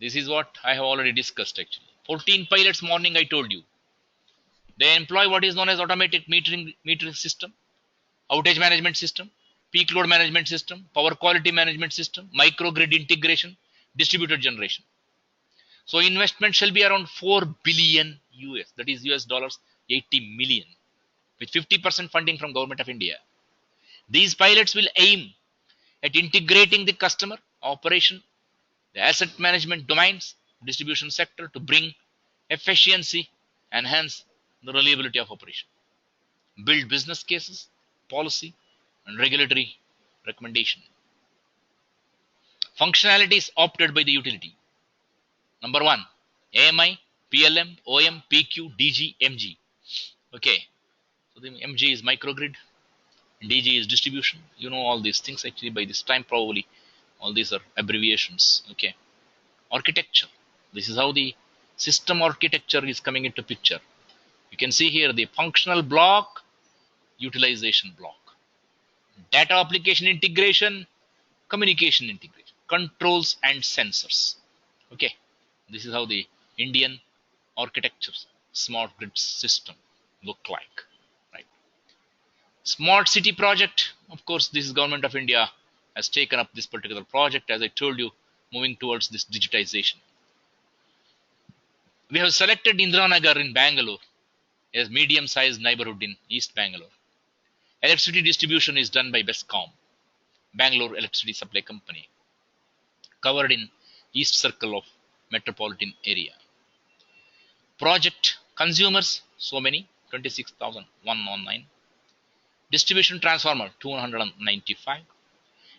This is what I have already discussed actually. 14 pilots morning I told you. They employ what is known as automatic metering system, outage management system, peak load management system, power quality management system, microgrid integration, distributed generation. So investment shall be around 4 billion US, that is US dollars 80 million, with 50% funding from Government of India. These pilots will aim at integrating the customer, operation, the asset management domains, distribution sector to bring efficiency, enhance the reliability of operation, build business cases, policy, and regulatory recommendation. Functionalities opted by the utility. Number one, AMI, PLM, OM, PQ, DG, MG. Okay, so the MG is microgrid, DG is distribution. You know all these things actually by this time probably. All these are abbreviations. Okay, architecture. This is how the system architecture is coming into picture. You can see here the functional block utilization block, data application integration, communication integration, controls and sensors. Okay, this is how the Indian architecture smart grid system look like. Right. Smart city project. Of course, this is Government of India has taken up this particular project, as I told you, moving towards this digitization. We have selected Indiranagar in Bangalore as medium-sized neighborhood in East Bangalore. Electricity distribution is done by Bescom, Bangalore Electricity Supply Company, covered in East Circle of metropolitan area. Project consumers, so many, 26,119. Distribution transformer, 295.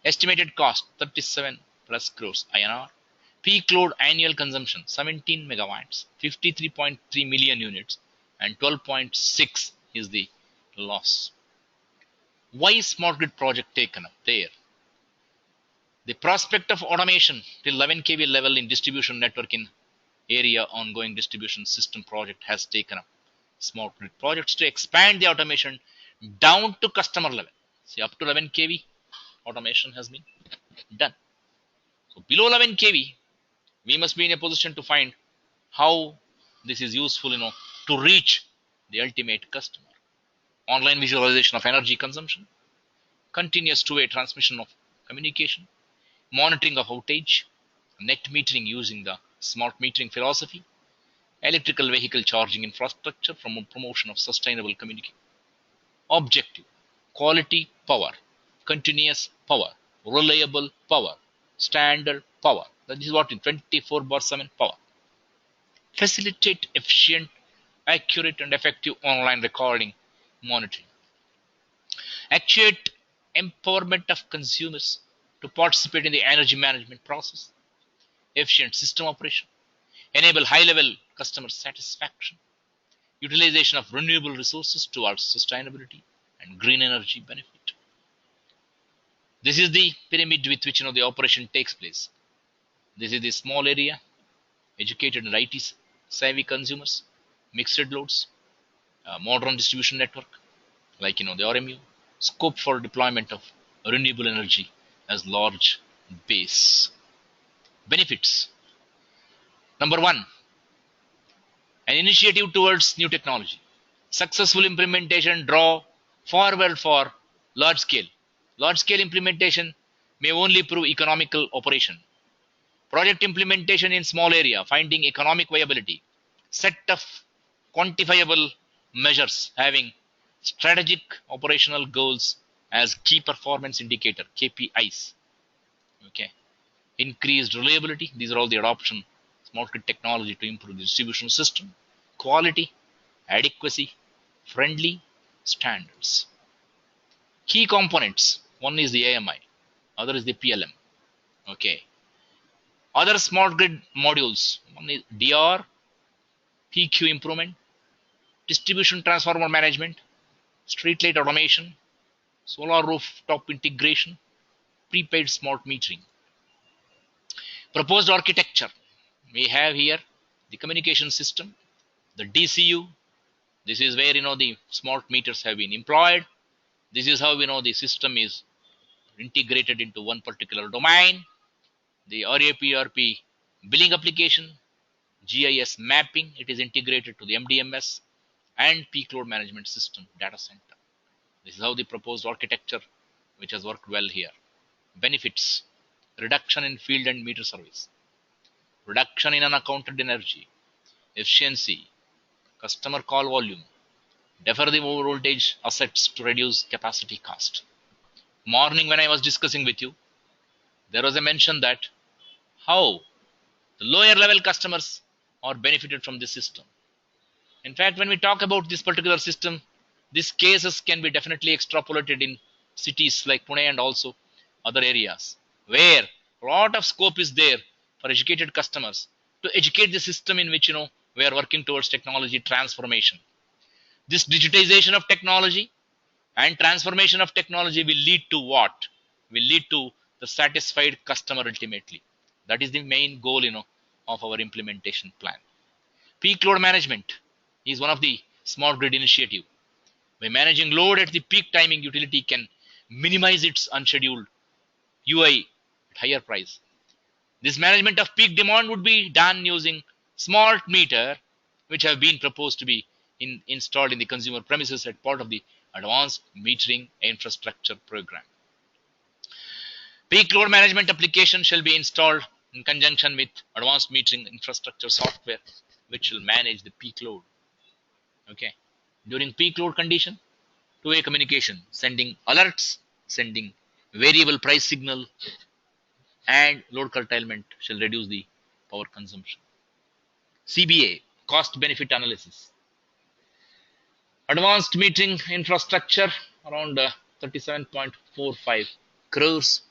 Estimated cost, 37 plus crores INR. Peak load annual consumption, 17 megawatts, 53.3 million units, and 12.6 is the loss. Why is smart grid project taken up there? The prospect of automation till 11 kV level in distribution network in area ongoing distribution system project has taken up smart grid projects to expand the automation down to customer level. See, up to 11 kV automation has been done. So below 11 kV, we must be in a position to find how this is useful, to reach the ultimate customer. Online visualization of energy consumption, continuous two-way transmission of communication, monitoring of outage, net metering using the smart metering philosophy, electrical vehicle charging infrastructure from promotion of sustainable communication. Objective, quality power, continuous power, reliable power, standard power. That is what in 24/7 power. Facilitate efficient, accurate and effective online recording monitoring. Actuate empowerment of consumers to participate in the energy management process. Efficient system operation. Enable high-level customer satisfaction. Utilization of renewable resources towards sustainability and green energy benefit. This is the pyramid with which the operation takes place. This is the small area, educated and IT savvy consumers, mixed loads, modern distribution network like the RMU, scope for deployment of renewable energy as large base. Benefits. Number one, an initiative towards new technology. Successful implementation draw forward for large scale. Large scale implementation may only prove economical operation. Project implementation in small area, finding economic viability. Set of quantifiable measures having strategic operational goals as key performance indicator, KPIs. Okay. Increased reliability. These are all the adoption smart grid technology to improve the distribution system. Quality, adequacy, friendly standards. Key components. One is the AMI, other is the PLM. Okay. Other smart grid modules. One is DR, PQ improvement, distribution transformer management, street light automation, solar rooftop integration, prepaid smart metering. Proposed architecture. We have here the communication system, the DCU. This is where the smart meters have been employed. This is how the system is integrated into one particular domain. The RAPRP billing application, GIS mapping, it is integrated to the MDMS and peak load management system data center. This is how the proposed architecture which has worked well here. Benefits. Reduction in field and meter service, reduction in unaccounted energy, efficiency, customer call volume, defer the over voltage assets to reduce capacity cost. Morning when I was discussing with you, there was a mention that how the lower level customers are benefited from this system. In fact, when we talk about this particular system, these cases can be definitely extrapolated in cities like Pune and also other areas where a lot of scope is there for educated customers to educate the system in which we are working towards technology transformation. This digitization of technology and transformation of technology will lead to what? Will lead to the satisfied customer ultimately. That is the main goal of our implementation plan. Peak load management is one of the smart grid initiative. By managing load at the peak timing, utility can minimize its unscheduled UI at higher price. This management of peak demand would be done using smart meter, which have been proposed to be installed in the consumer premises as part of the advanced metering infrastructure program. Peak load management application shall be installed in conjunction with advanced metering infrastructure software, which will manage the peak load. Okay. During peak load condition, two-way communication, sending alerts, sending variable price signal, and load curtailment shall reduce the power consumption. CBA, cost benefit analysis. Advanced metering infrastructure around 37.45 crores.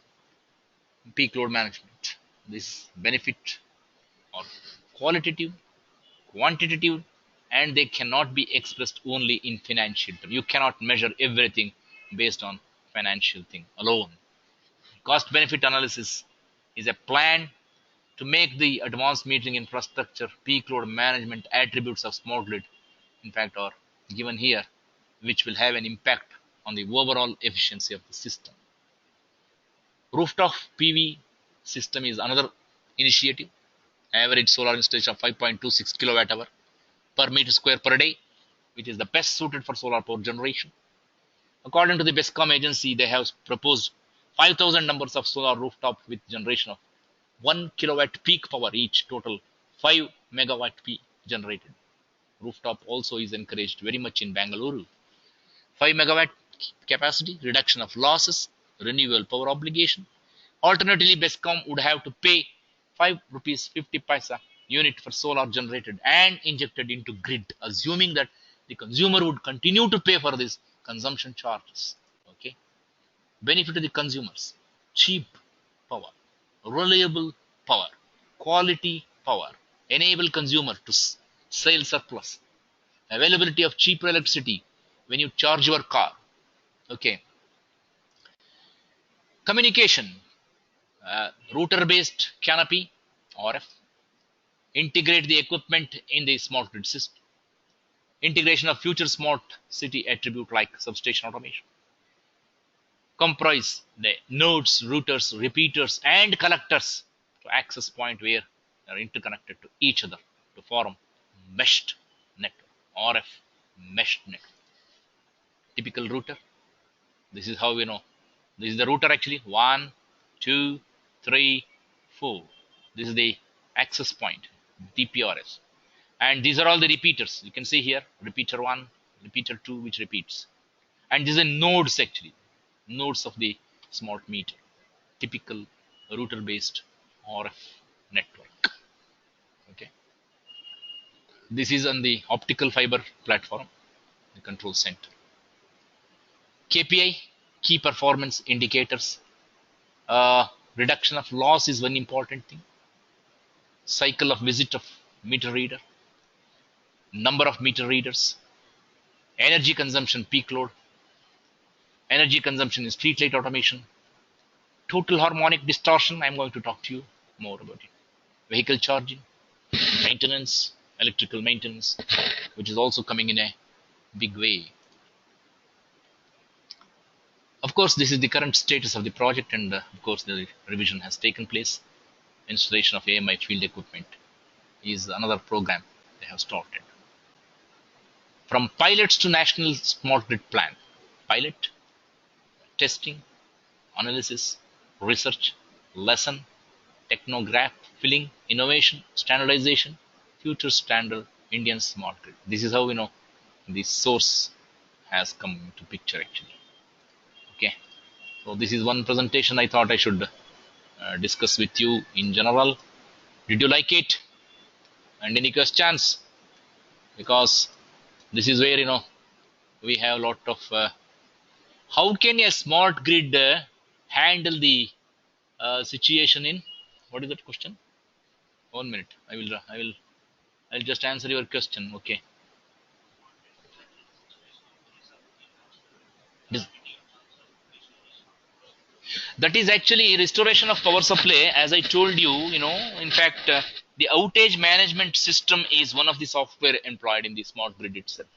Peak load management. This benefit are qualitative, quantitative, and they cannot be expressed only in financial terms. You cannot measure everything based on financial thing alone. Cost benefit analysis is a plan to make the advanced metering infrastructure peak load management attributes of smart grid, in fact, are given here, which will have an impact on the overall efficiency of the system. Rooftop PV system is another initiative. Average solar installation of 5.26 kilowatt hour per meter square per day, which is the best suited for solar power generation. According to the BESCOM agency, they have proposed 5,000 numbers of solar rooftop with generation of 1 kilowatt peak power each, total 5 megawatt peak generated. Rooftop also is encouraged very much in Bangalore. 5 megawatt capacity, reduction of losses, renewable power obligation. Alternatively, BESCOM would have to pay 5 rupees 50 paisa unit for solar generated and injected into grid, assuming that the consumer would continue to pay for these consumption charges. Okay. Benefit to the consumers: cheap power, reliable power, quality power, enable consumer to sell surplus, availability of cheaper electricity when you charge your car. Okay. Communication, router based canopy, RF. Integrate the equipment in the smart grid system. Integration of future smart city attribute like substation automation. Comprise the nodes, routers, repeaters, and collectors to access point where they are interconnected to each other to form meshed network, RF meshed network. Typical router. This is how we know. This is the router actually. 1, 2, 3, 4. This is the access point, DPRS. And these are all the repeaters. You can see here, repeater 1, repeater 2, which repeats. And these are nodes actually, nodes of the smart meter. Typical router based RF network. Okay. This is on the optical fiber platform, the control center. KPI, key performance indicators. Reduction of loss is one important thing. Cycle of visit of meter reader, number of meter readers, energy consumption peak load, energy consumption in street light automation, total harmonic distortion. I'm going to talk to you more about it. Vehicle charging, maintenance, electrical maintenance, which is also coming in a big way. Of course, this is the current status of the project, and of course, the revision has taken place. Installation of AMI field equipment is another program they have started. From pilots to national smart grid plan: pilot, testing, analysis, research, lesson, technograph, filling, innovation, standardization, future standard Indian smart grid. This is how we know the source has come into picture actually. Okay, so this is one presentation I thought I should discuss with you in general. Did you like it? And any questions? Because this is where we have a lot of how can a smart grid handle the situation in, what is that question? 1 minute. I'll just answer your question. Okay. That is actually restoration of power supply. As I told you, in fact, the outage management system is one of the software employed in the smart grid itself.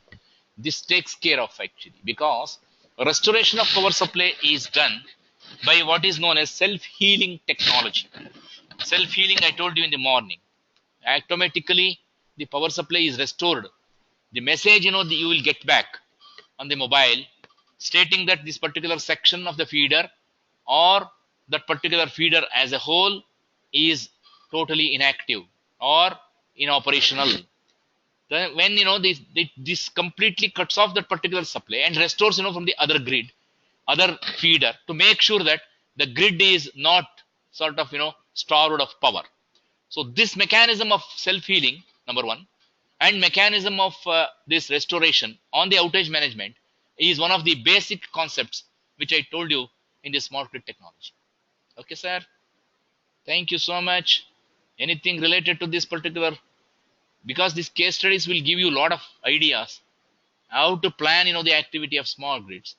this takes care of actually, because restoration of power supply is done by what is known as self-healing technology. Self-healing, I told you in the morning, automatically the power supply is restored. The message, you will get back on the mobile stating that this particular section of the feeder or that particular feeder as a whole is totally inactive or inoperational. Then when this completely cuts off that particular supply and restores from the other grid, other feeder, to make sure that the grid is not sort of starved of power. So this mechanism of self-healing, number one, and mechanism of this restoration on the outage management is one of the basic concepts which I told you in the smart grid technology. Okay, sir. Thank you so much. Anything related to this particular, because these case studies will give you a lot of ideas how to plan the activity of smart grids,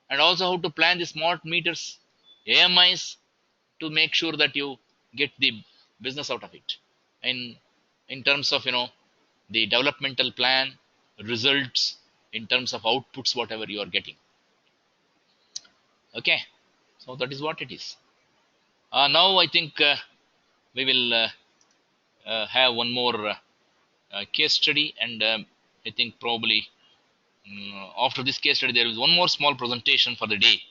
and also how to plan the smart meters, AMIs, to make sure that you get the business out of it, in terms of the developmental plan, results, in terms of outputs, whatever you are getting. Okay, so that is what it is. Now I think we will have one more case study, and I think probably after this case study there is one more small presentation for the day,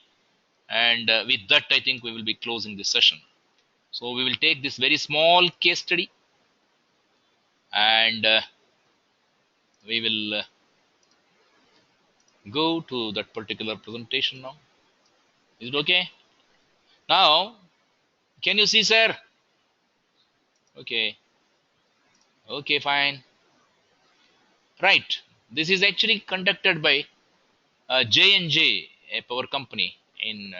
and with that I think we will be closing this session. So we will take this very small case study, and we will go to that particular presentation now. Is it okay? Now, can you see, sir? Okay. Okay, fine. Right. This is actually conducted by J&J, a power company in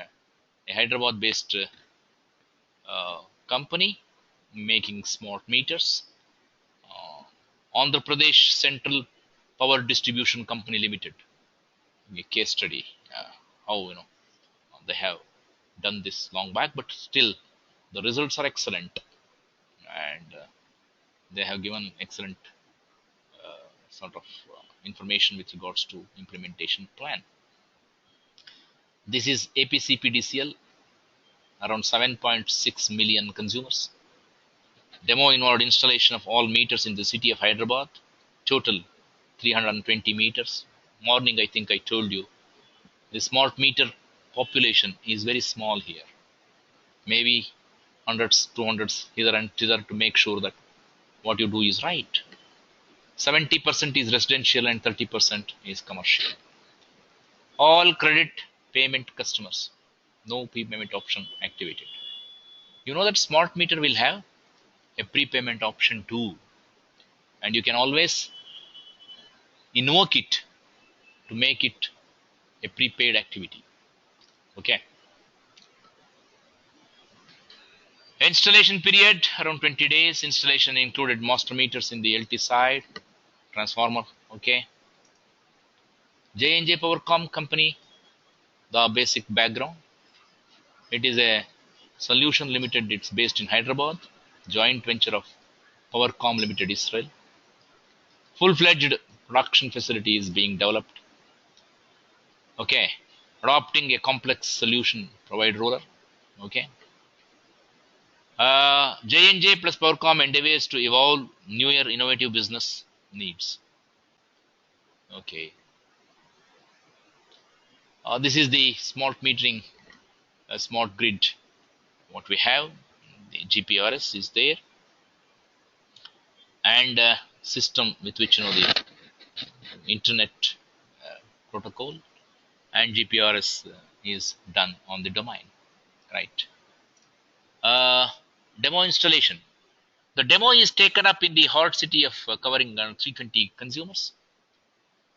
a Hyderabad-based company making smart meters. Andhra Pradesh Central Power Distribution Company Limited. A case study. How they have done this long back, but still the results are excellent, and they have given excellent sort of information with regards to implementation plan. This is APCPDCL, around 7.6 million consumers. Demo involved installation of all meters in the city of Hyderabad, total 320 meters. Morning I think I told you the smart meter population is very small here, maybe hundreds, 200s hither and thither, to make sure that what you do is right. 70% is residential and 30% is commercial. All credit payment customers, no prepayment option activated. You know that smart meter will have a prepayment option too, and you can always invoke it to make it a prepaid activity. Okay. Installation period around 20 days. Installation included master meters in the LT side, transformer. Okay. J&J Powercom company, the basic background. It is a Solution Limited. It's based in Hyderabad, joint venture of Powercom Limited Israel. Full-fledged production facility is being developed. Okay. Adopting a complex solution provider ruler. Okay. J&J plus Powercom endeavors to evolve newer innovative business needs. Okay. This is the smart metering, smart grid. What we have, the GPRS is there, and system with which the internet protocol and GPRS is done on the domain, right? Demo installation. The demo is taken up in the hot city of covering around 320 consumers.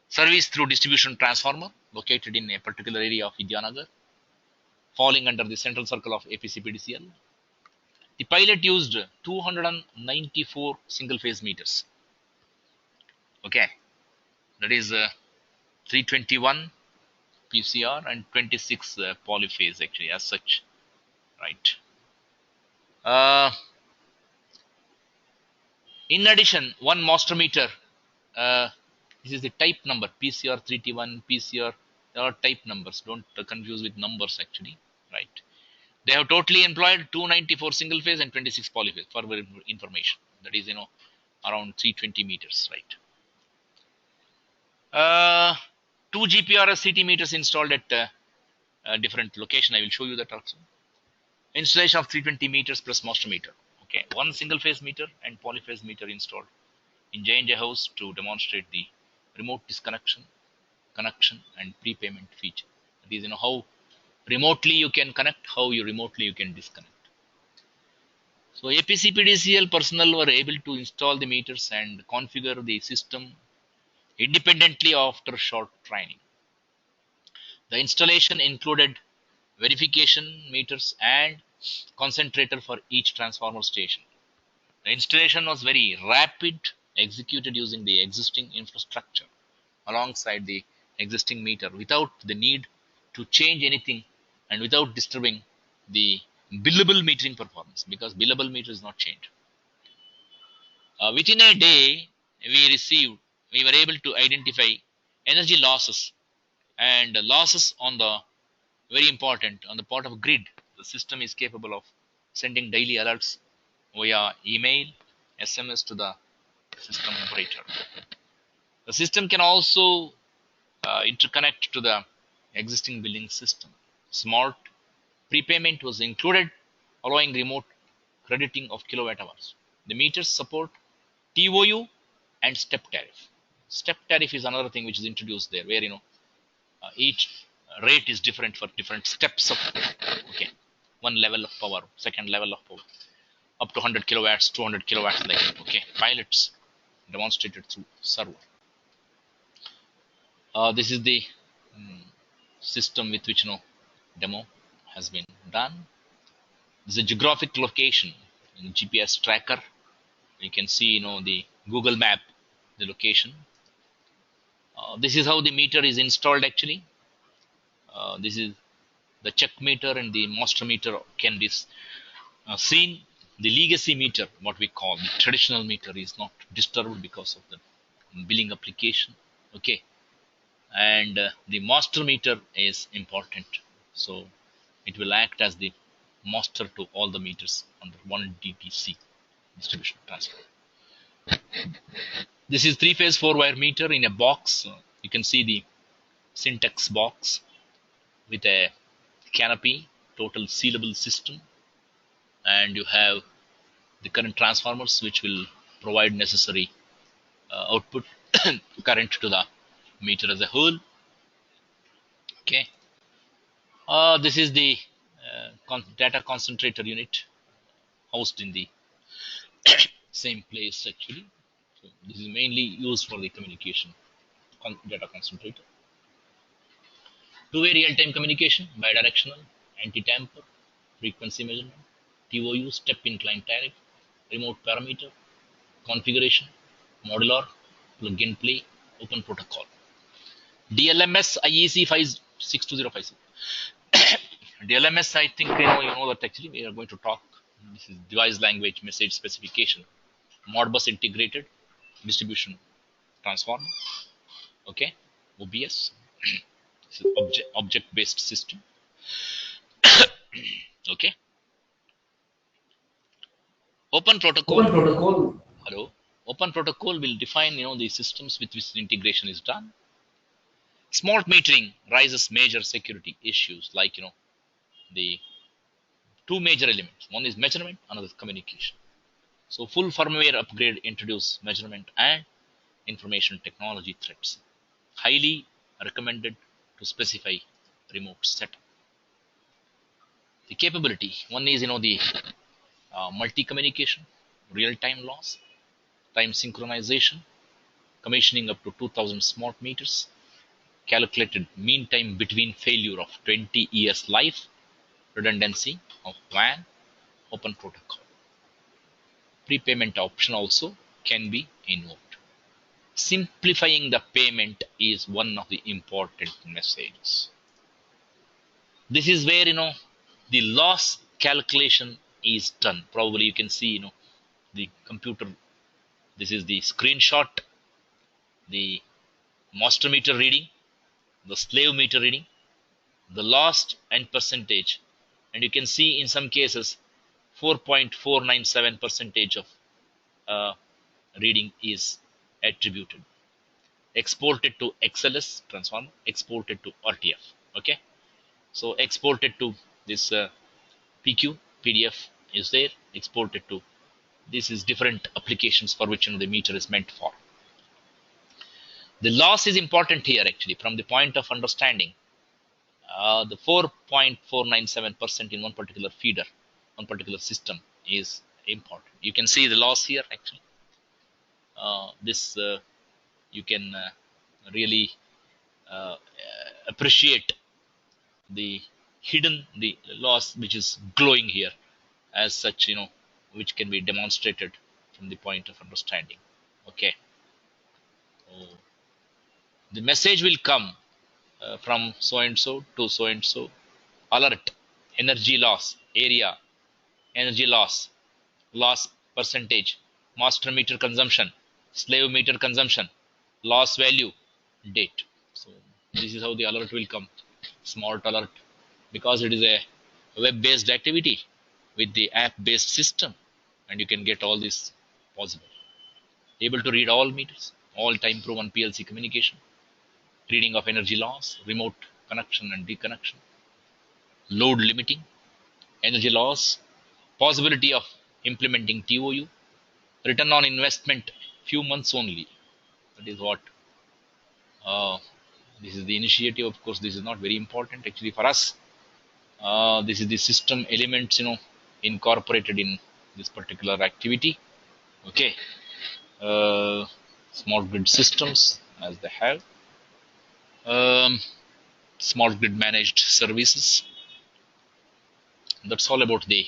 Service through distribution transformer located in a particular area of Vidyanagar, falling under the central circle of APCPDCL. The pilot used 294 single phase meters. Okay, that is 321 PCR and 26 polyphase actually as such, right? In addition, one master meter This is the type number PCR 3T1, PCR. There are type numbers. Don't confuse with numbers actually, right? They have totally employed 294 single phase and 26 polyphase for information. That is, around 320 meters, right? 2 GPRS CT meters installed at different location. I will show you that also. Installation of 320 meters plus master meter. Okay, one single phase meter and polyphase meter installed in J&J house to demonstrate the remote disconnection, connection, and prepayment feature. That is, how remotely you can connect, how you remotely you can disconnect. So APC PDCL personnel were able to install the meters and configure the system independently after short training. The installation included verification meters and concentrator for each transformer station. The installation was very rapid, executed using the existing infrastructure alongside the existing meter without the need to change anything and without disturbing the billable metering performance, because billable meter is not changed. Within a day, we were able to identify energy losses and losses on the, very important, on the part of grid. The system is capable of sending daily alerts via email, SMS to the system operator. The system can also interconnect to the existing billing system. Smart prepayment was included, allowing remote crediting of kilowatt hours. The meters support TOU and step tariff. Step tariff is another thing which is introduced there, where each rate is different for different steps of, okay, one level of power, second level of power, up to 100 kilowatts, 200 kilowatts, like, okay, pilots demonstrated through server. This is the system with which demo has been done. This is a geographic location in GPS tracker. You can see the Google map, the location. This is how the meter is installed actually. This is the check meter and the master meter can be seen. The legacy meter, what we call the traditional meter, is not disturbed because of the billing application. Okay, and the master meter is important, so it will act as the master to all the meters under one DTC, distribution transfer. This is 3-phase 4-wire meter in a box. You can see the syntax box with a canopy, total sealable system, and you have the current transformers which will provide necessary output current to the meter as a whole. Okay, this is the data concentrator unit housed in the same place actually. So this is mainly used for the communication, data concentrator. Two-way real-time communication, bidirectional, anti-tamper, frequency measurement, TOU, step incline tariff, remote parameter, configuration, modular, plug and play, open protocol. DLMS IEC 56205. DLMS, I think you know that actually we are going to talk. This is device language message specification, Modbus integrated distribution transformer. Okay, OBS. This is object-based system. Okay. Open protocol. Hello. Open protocol will define the systems with which the integration is done. Smart metering raises major security issues like the two major elements. One is measurement, another is communication. So full firmware upgrade introduce measurement and information technology threats. Highly recommended to specify remote setup. The capability, one is the multi-communication, real-time loss, time synchronization, commissioning up to 2000 smart meters, calculated mean time between failure of 20 years life, redundancy of WAN, open protocol. Prepayment option also can be invoked. Simplifying the payment is one of the important messages. This is where the loss calculation is done. Probably you can see the computer. This is the screenshot. The master meter reading, the slave meter reading, the lost and percentage, and you can see in some cases 4.497 percentage of uh, reading is attributed, exported to XLS transformer, exported to RTF. Okay, so exported to this PQ PDF is there, exported to this is different applications for which the meter is meant for. The loss is important here actually from the point of understanding. The 4.497% in one particular feeder, one particular system is important. You can see the loss here actually. This you can really uh, appreciate the hidden the loss which is glowing here as such, which can be demonstrated from the point of understanding. Okay, so the message will come from so and so to so and so. Alert, energy loss area, energy loss percentage, master meter consumption, slave meter consumption, loss value, date. So this is how the alert will come. Smart alert, because it is a web based activity with the app based system, and you can get all this possible. Able to read all meters, all time proven PLC communication, reading of energy loss, remote connection and deconnection, load limiting, energy loss, possibility of implementing TOU, return on investment few months only. That is what this is the initiative. Of course, this is not very important actually for us. This is the system elements, incorporated in this particular activity. Okay, smart grid systems as they have. Smart grid managed services. That's all about the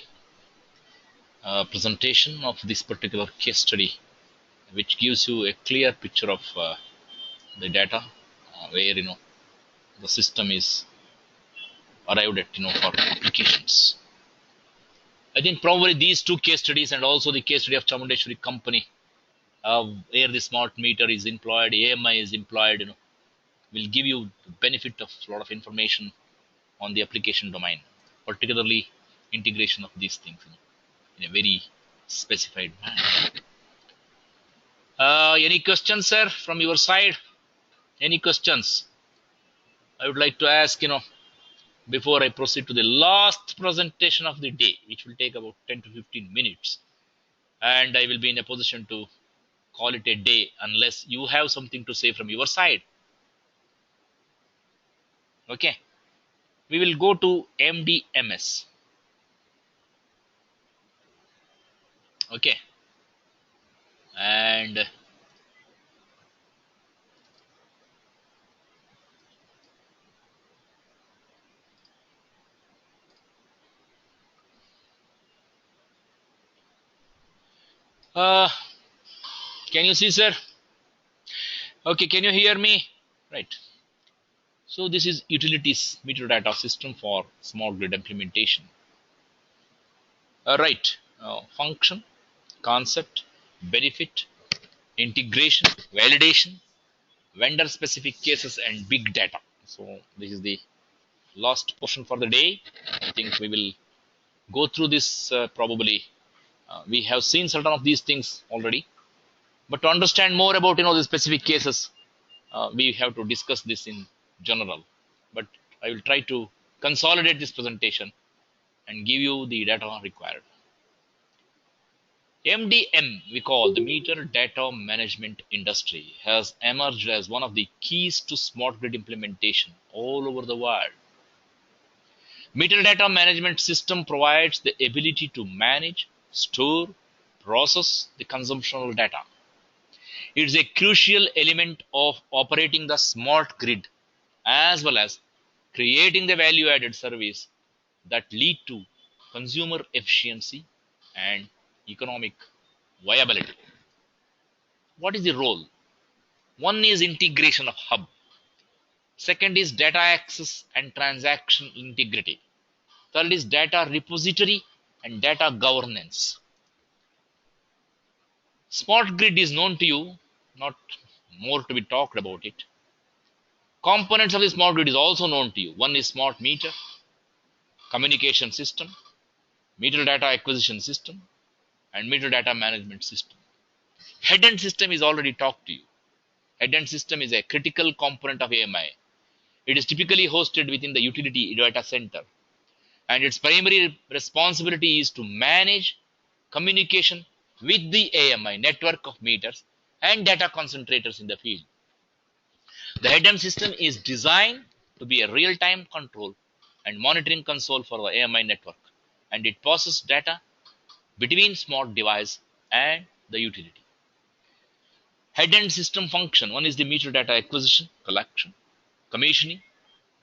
presentation of this particular case study, which gives you a clear picture of the data where the system is arrived at for applications. I think probably these two case studies and also the case study of Chamundeshwari company, where the smart meter is employed, AMI is employed, will give you the benefit of a lot of information on the application domain, particularly integration of these things in a very specified manner. Any questions, sir, from your side? Any questions? I would like to ask, before I proceed to the last presentation of the day, which will take about 10 to 15 minutes, and I will be in a position to call it a day unless you have something to say from your side. Okay, we will go to MDMS. Okay, and can you see, sir? Okay, can you hear me? Right. So this is utilities meter data system for smart grid implementation. Right. Function, concept, benefit, integration, validation, vendor specific cases, and big data. So this is the last portion for the day. I think we will go through this probably. We have seen certain of these things already, but to understand more about the specific cases, we have to discuss this in general. But I will try to consolidate this presentation and give you the data required. MDM, we call the meter data management industry, has emerged as one of the keys to smart grid implementation all over the world. Meter data management system provides the ability to manage, store, process the consumption data. It is a crucial element of operating the smart grid as well as creating the value added service that lead to consumer efficiency and economic viability. What is the role? One is integration of hub. Second is data access and transaction integrity. Third is data repository and data governance. Smart grid is known to you, not more to be talked about it. Components of the smart grid is also known to you. One is smart meter, communication system, meter data acquisition system, and meter data management system. Head end system is already talked to you. Head end system is a critical component of AMI. It is typically hosted within the utility data center, and its primary responsibility is to manage communication with the AMI network of meters and data concentrators in the field. The head end system is designed to be a real time control and monitoring console for the AMI network, and it passes data between smart device and the utility. Head end system function: one is the meter data acquisition, collection, commissioning,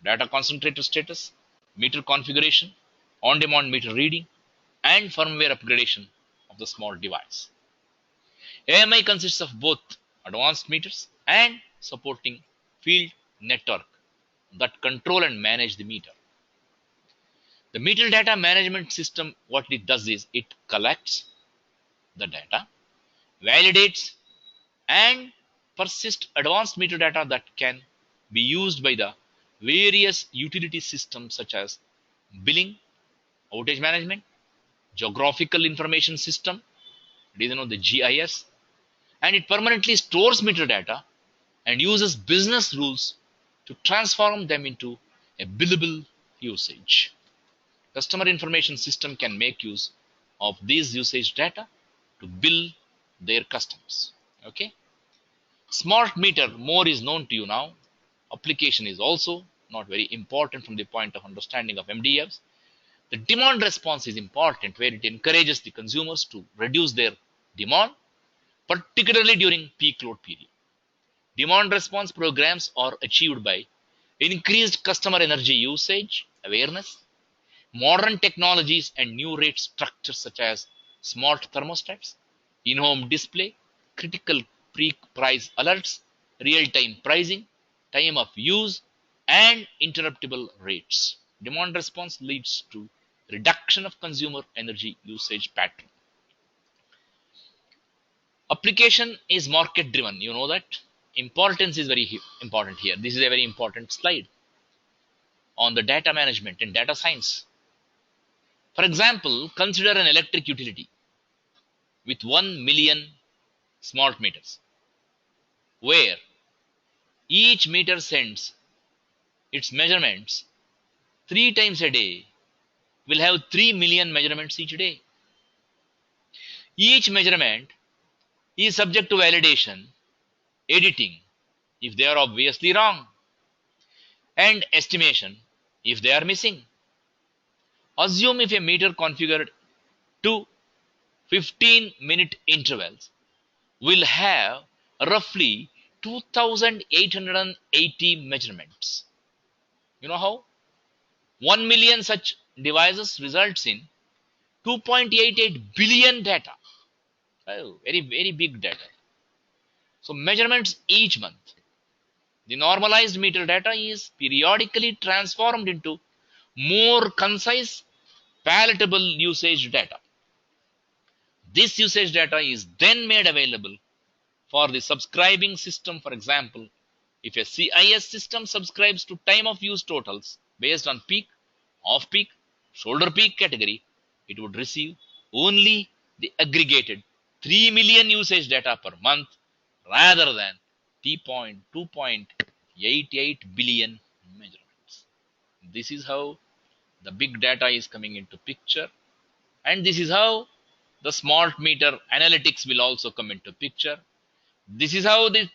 data concentrator status, meter configuration, on demand meter reading, and firmware upgradation of the smart device. AMI consists of both advanced meters and supporting field network that control and manage the meter. The meter data management system, what it does is it collects the data, validates and persists advanced meter data that can be used by the various utility systems such as billing, outage management, geographical information system, it is the GIS, and it permanently stores meter data and uses business rules to transform them into a billable usage. Customer information system can make use of these usage data to bill their customers. Okay. Smart meter, more is known to you now. Application is also not very important from the point of understanding of MDFs. The demand response is important, where it encourages the consumers to reduce their demand, particularly during peak load period. Demand response programs are achieved by increased customer energy usage awareness, modern technologies and new rate structures such as smart thermostats, in-home display, critical price alerts, real-time pricing, time of use, and interruptible rates. Demand response leads to reduction of consumer energy usage pattern. Application is market driven. You know that. Importance is very important here. This is a very important slide on the data management and data science. For example, consider an electric utility with 1 million smart meters, where each meter sends its measurements 3 times a day, will have 3 million measurements each day. Each measurement is subject to validation, editing if they are obviously wrong, and estimation if they are missing. Assume if a meter configured to 15-minute intervals will have roughly 2880 measurements. You know how? 1 million such devices results in 2.88 billion data. Oh, very, very big data. So measurements each month. The normalized meter data is periodically transformed into more concise, palatable usage data. This usage data is then made available for the subscribing system. For example, if a CIS system subscribes to time of use totals based on peak, off peak, shoulder peak category, it would receive only the aggregated 3 million usage data per month rather than 2.88 billion measurements. This is how the big data is coming into picture, and this is how the smart meter analytics will also come into picture. This is how the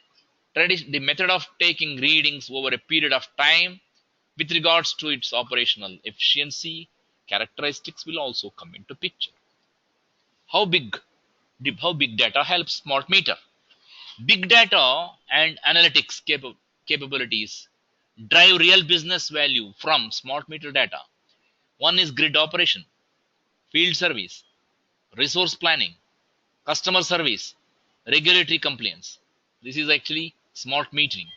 method of taking readings over a period of time with regards to its operational efficiency characteristics will also come into picture. How big data helps smart meter? Big data and analytics capabilities drive real business value from smart meter data. One is grid operation, field service, resource planning, customer service, regulatory compliance. This is actually smart metering.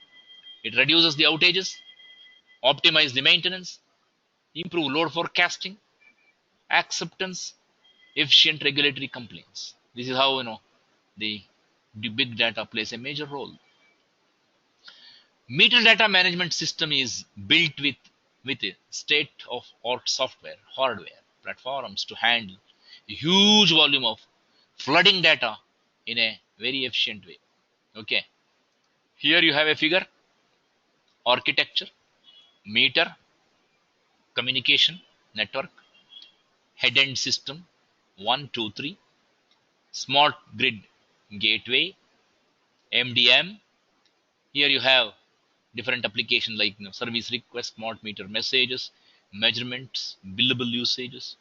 It reduces the outages, optimize the maintenance, improve load forecasting, acceptance, efficient regulatory compliance. This is how the big data plays a major role. Meter data management system is built with a state of art software, hardware, platforms to handle a huge volume of flooding data in a very efficient way. Okay, here you have a figure: architecture, meter, communication network, head end system, 1, 2, 3, smart grid gateway, MDM. Here you have different applications like service request, smart meter messages, measurements, billable usages.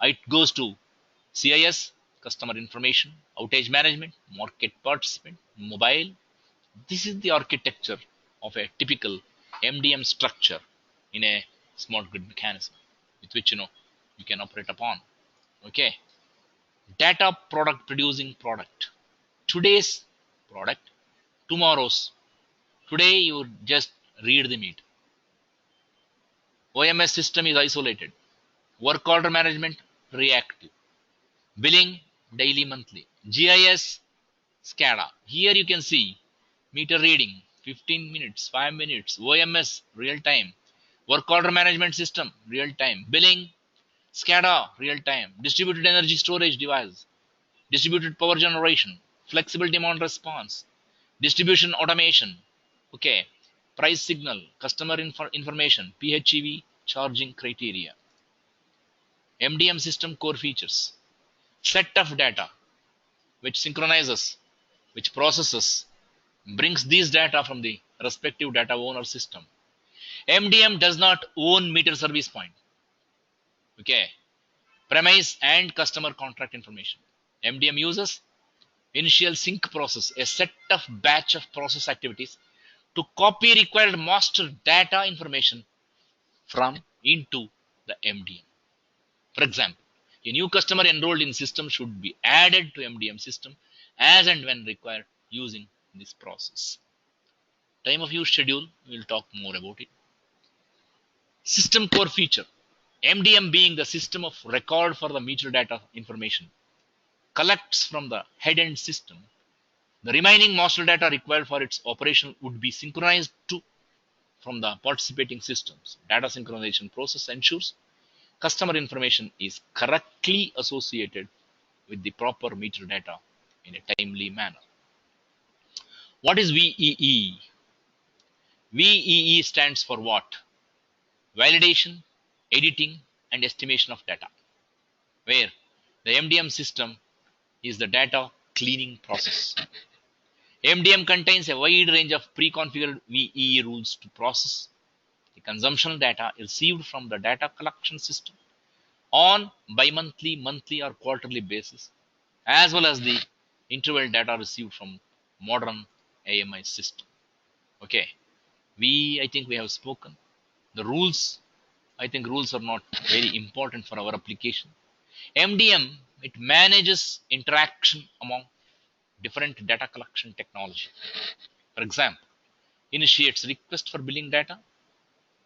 It goes to CIS, customer information, outage management, market participant, mobile. This is the architecture of a typical MDM structure in a smart grid mechanism with which you can operate upon. Okay, data product producing product. Today's product, tomorrow's. Today you just read the meter. OMS system is isolated. Work order management reactive. Billing daily monthly. GIS SCADA. Here you can see meter reading 15 minutes, 5 minutes. OMS real time. Work order management system real time. Billing SCADA real time. Distributed energy storage device. Distributed power generation. Flexible demand response. Distribution automation. Okay. Price signal. Customer information. PHEV charging criteria. MDM system core features: set of data which synchronizes, which processes, brings these data from the respective data owner system. MDM does not own meter service point. Okay, premise and customer contract information. MDM uses initial sync process, a set of batch of process activities to copy required master data information from into the MDM. For example, a new customer enrolled in system should be added to MDM system as and when required using this process. Time of use schedule, we will talk more about it. System core feature. MDM being the system of record for the meter data information collects from the head end system. The remaining master data required for its operation would be synchronized to from the participating systems. Data synchronization process ensures customer information is correctly associated with the proper meter data in a timely manner. What is VEE? VEE stands for what? Validation, editing, and estimation of data, where the MDM system is the data cleaning process. MDM contains a wide range of pre-configured VEE rules to process the consumption data received from the data collection system on bi-monthly, monthly, or quarterly basis, as well as the interval data received from modern AMI system. Okay, I think we have spoken. The rules, I think rules are not very important for our application. MDM, it manages interaction among different data collection technology. For example, initiates request for billing data.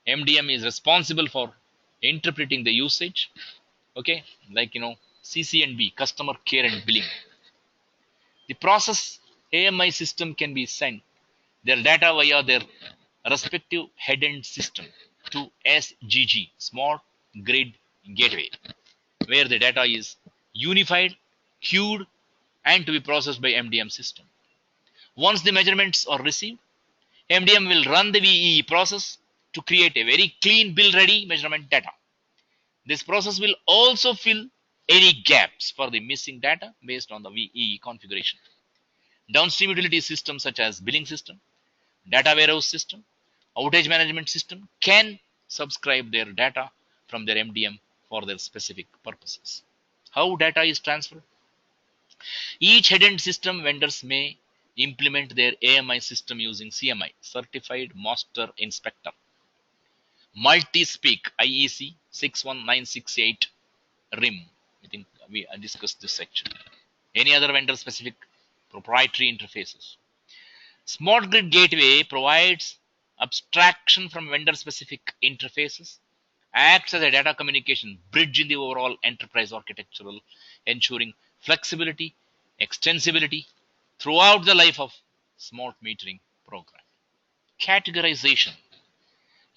MDM is responsible for interpreting the usage. Okay, like CC&B, customer care and billing. The process AMI system can be sent their data via their respective head end system to SGG, Smart Grid Gateway, where the data is unified, queued, and to be processed by MDM system. Once the measurements are received, MDM will run the VEE process to create a very clean bill ready measurement data. This process will also fill any gaps for the missing data based on the VEE configuration. Downstream utility systems such as billing system, data warehouse system, outage management system can subscribe their data from their MDM for their specific purposes. How data is transferred? Each head-end system vendors may implement their AMI system using CMI, Certified Master Inspector, multi-speak IEC 61968 RIM. I think we discussed this section. Any other vendor specific proprietary interfaces. Smart Grid Gateway provides abstraction from vendor specific interfaces, acts as a data communication bridge in the overall enterprise architectural, ensuring flexibility, extensibility throughout the life of smart metering program. categorization.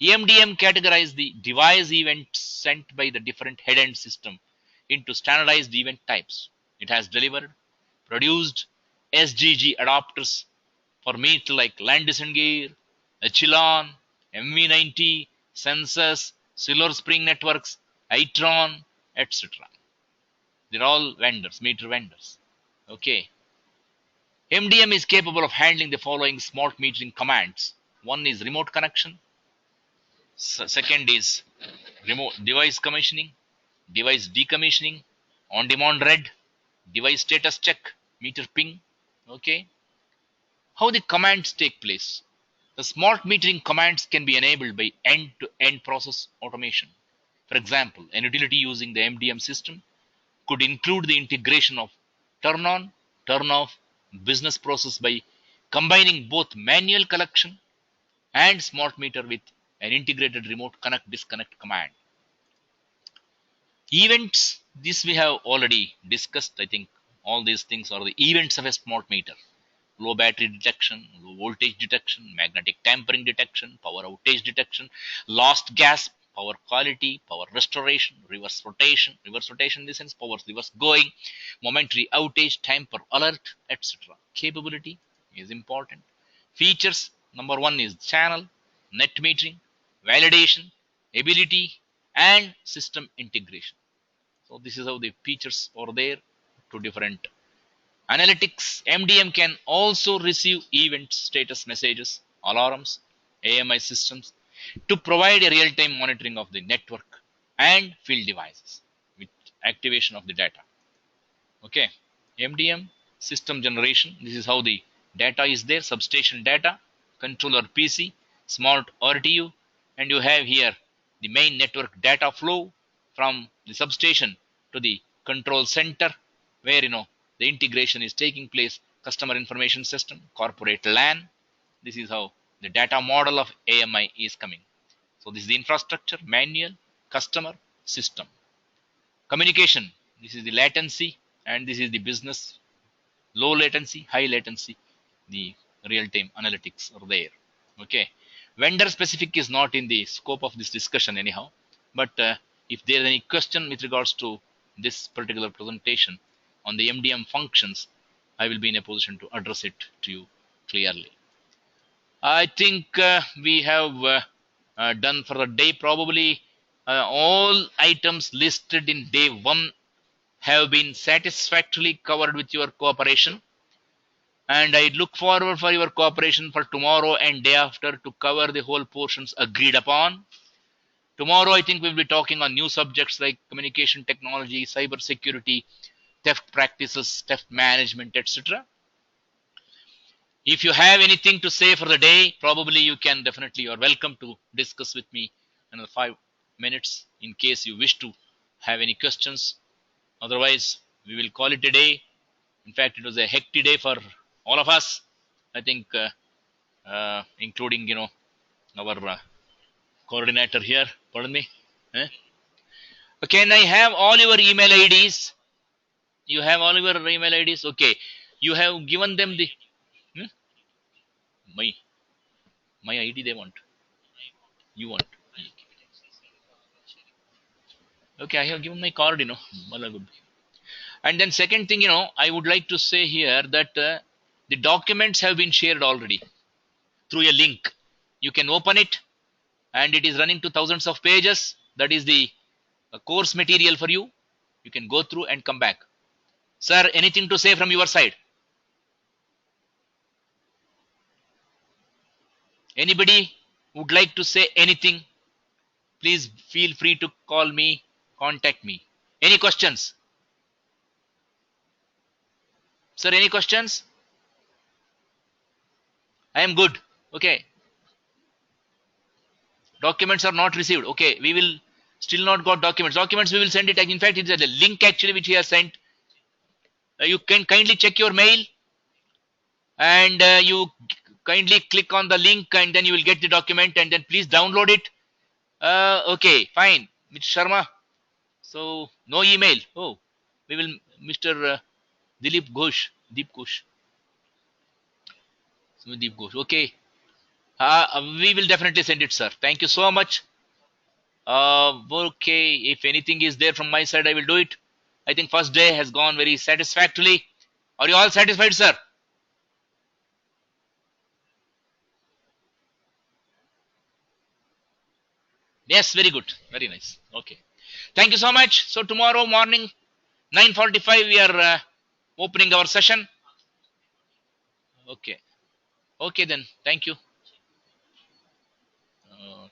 EMDM categorizes the device events sent by the different head-end system into standardized event types. It has delivered, produced SGG adapters for meter like land descent gear, Echelon, MV90, Sensors, Silver Spring Networks, Itron, etc. They're all vendors, meter vendors. Okay. MDM is capable of handling the following smart metering commands. One is remote connection. Second is remote device commissioning, device decommissioning, on-demand read, device status check, meter ping. Okay. How the commands take place. The smart metering commands can be enabled by end-to-end process automation. For example, an utility using the MDM system could include the integration of turn on, turn off business process by combining both manual collection and smart meter with an integrated remote connect disconnect command. Events, this we have already discussed. I think all these things are the events of a smart meter. Low battery detection, low voltage detection, magnetic tampering detection, power outage detection, lost gas, power quality, power restoration, reverse rotation in the sense power reverse going, momentary outage, tamper alert, etc. Capability is important. Features, number one is channel, net metering, validation, ability, and system integration. So this is how the features are there. Two different analytics. MDM can also receive event status messages, alarms, AMI systems to provide a real-time monitoring of the network and field devices with activation of the data. Okay, MDM system generation. This is how the data is there: substation data, controller PC, smart RTU, and you have here the main network data flow from the substation to the control center, where the integration is taking place. Customer information system, corporate LAN. This is how the data model of AMI is coming. So this is the infrastructure, manual, customer, system. Communication, this is the latency, and this is the business. Low latency, high latency, the real-time analytics are there. Okay, vendor specific is not in the scope of this discussion anyhow, but if there is any question with regards to this particular presentation on the MDM functions, I will be in a position to address it to you clearly. I think we have done for the day. Probably all items listed in day 1 have been satisfactorily covered with your cooperation, and I look forward for your cooperation for tomorrow and day after to cover the whole portions agreed upon. Tomorrow I think we'll be talking on new subjects like communication technology, cyber security, theft practices, theft management, etc. If you have anything to say for the day, probably you can definitely, you're welcome to discuss with me another 5 minutes in case you wish to have any questions. Otherwise, we will call it a day. In fact, it was a hectic day for all of us. I think, including our coordinator here. Pardon me. Eh? Can I have all your email IDs? You have all your email IDs. Okay, you have given them the hmm? my my ID. They want. You want. Okay, I have given my card. Well, good. And then second thing, I would like to say here that the documents have been shared already through a link. You can open it, and it is running to thousands of pages. That is the course material for you. You can go through and come back. Sir, anything to say from your side? Anybody would like to say anything? Please feel free to call me, contact me. Any questions? Sir, any questions? I am good. Okay. Documents are not received. Okay, we will still not got documents. Documents we will send it. In fact, it's a link actually which he has sent. You can kindly check your mail, and you kindly click on the link, and then you will get the document, and then please download it. Okay, fine, Mr. Sharma. So no email. Oh, we will, Mr. Dilip Ghosh, Deep Ghosh. Deep Ghosh. Okay. We will definitely send it, sir. Thank you so much. Okay, if anything is there from my side, I will do it. I think first day has gone very satisfactorily. Are you all satisfied, sir? Yes, very good. Very nice. Okay. Thank you so much. So tomorrow morning, 9:45, we are opening our session. Okay. Okay then. Thank you. Uh,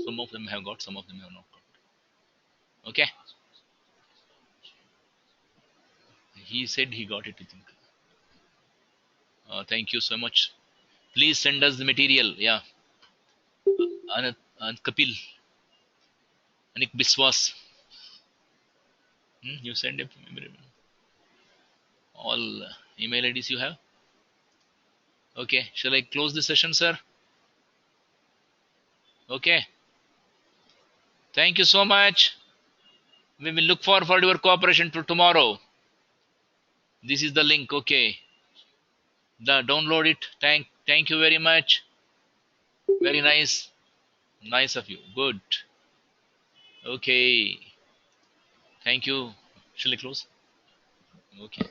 some of them have got, some of them have not got. Okay. He said he got it, I think. Thank you so much. Please send us the material. Yeah. Kapil, Anik Biswas. You send it. All email IDs you have. Okay. Shall I close the session, sir? Okay. Thank you so much. We will look forward for your cooperation to tomorrow. This is the link. Okay. Download it. Thank you very much. Very nice. Nice of you. Good. Okay. Thank you. Shall I close? Okay.